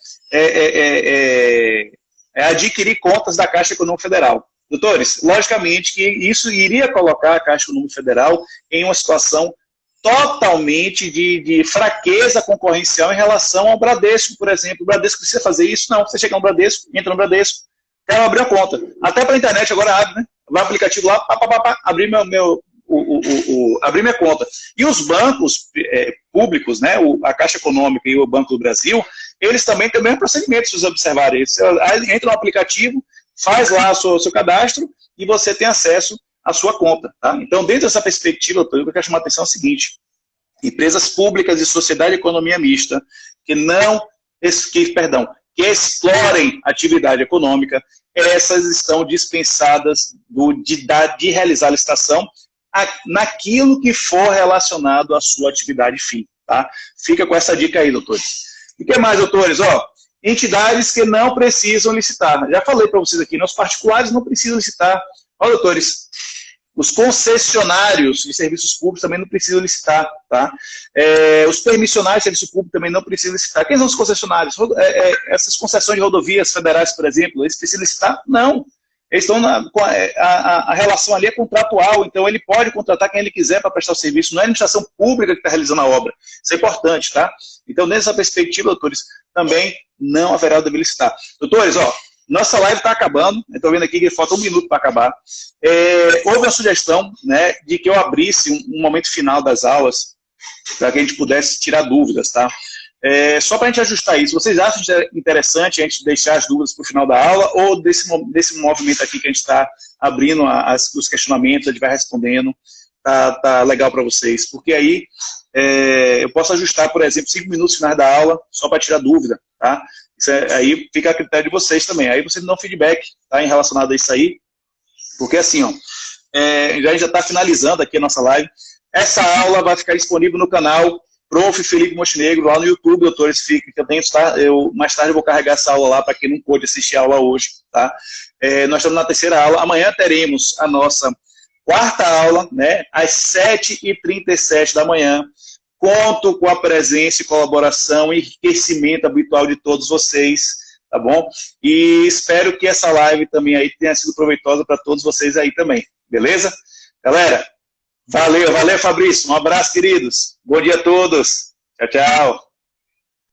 adquirir contas da Caixa Econômica Federal. Doutores, logicamente que isso iria colocar a Caixa Econômica Federal em uma situação totalmente de fraqueza concorrencial em relação ao Bradesco, por exemplo. O Bradesco precisa fazer isso? Não. Você chega no Bradesco, entra no Bradesco, quero abrir a conta. Até pela internet agora abre, né? Vai o aplicativo lá, abrir minha conta. E os bancos públicos, né, a Caixa Econômica e o Banco do Brasil, eles também têm o mesmo procedimento, se vocês observarem. Você entra no aplicativo, faz lá o seu cadastro e você tem acesso à sua conta. Tá? Então, dentro dessa perspectiva, eu quero chamar a atenção é o seguinte: empresas públicas e sociedade de economia mista que explorem atividade econômica, essas estão dispensadas de realizar a licitação naquilo que for relacionado à sua atividade fim. Tá? Fica com essa dica aí, doutores. E o que mais, doutores? Entidades que não precisam licitar. Já falei para vocês aqui, os particulares não precisam licitar. Doutores, os concessionários de serviços públicos também não precisam licitar. Tá? Os permissionários de serviço público também não precisam licitar. Quem são os concessionários? Essas concessões de rodovias federais, por exemplo, eles precisam licitar? Não. Eles estão a relação ali é contratual, então ele pode contratar quem ele quiser para prestar o serviço, não é a administração pública que está realizando a obra. Isso é importante, tá? Então, nessa perspectiva, doutores, também não haverá o dever licitar. Doutores, nossa live está acabando, estou vendo aqui que falta 1 minuto para acabar. Houve uma sugestão, né, de que eu abrisse um momento final das aulas para que a gente pudesse tirar dúvidas, tá? Só para a gente ajustar isso, vocês acham interessante a gente deixar as dúvidas para o final da aula ou desse movimento aqui que a gente está abrindo os questionamentos, a gente vai respondendo, tá legal para vocês? Porque aí eu posso ajustar, por exemplo, 5 minutos finais da aula só para tirar dúvida, tá? Aí fica a critério de vocês também. Aí vocês dão feedback, tá, em relacionado a isso aí. Porque assim, ó, a gente já está finalizando aqui a nossa live. Essa aula vai ficar disponível no canal Prof. Felipe Montenegro, lá no YouTube, doutores, fique, que mais tarde eu vou carregar essa aula lá para quem não pôde assistir a aula hoje, tá? Nós estamos na terceira aula, amanhã teremos a nossa quarta aula, né, às 7h37 da manhã. Conto com a presença e colaboração e enriquecimento habitual de todos vocês, tá bom? E espero que essa live também aí tenha sido proveitosa para todos vocês aí também, beleza? Galera, valeu, Fabrício. Um abraço, queridos. Bom dia a todos. Tchau, tchau.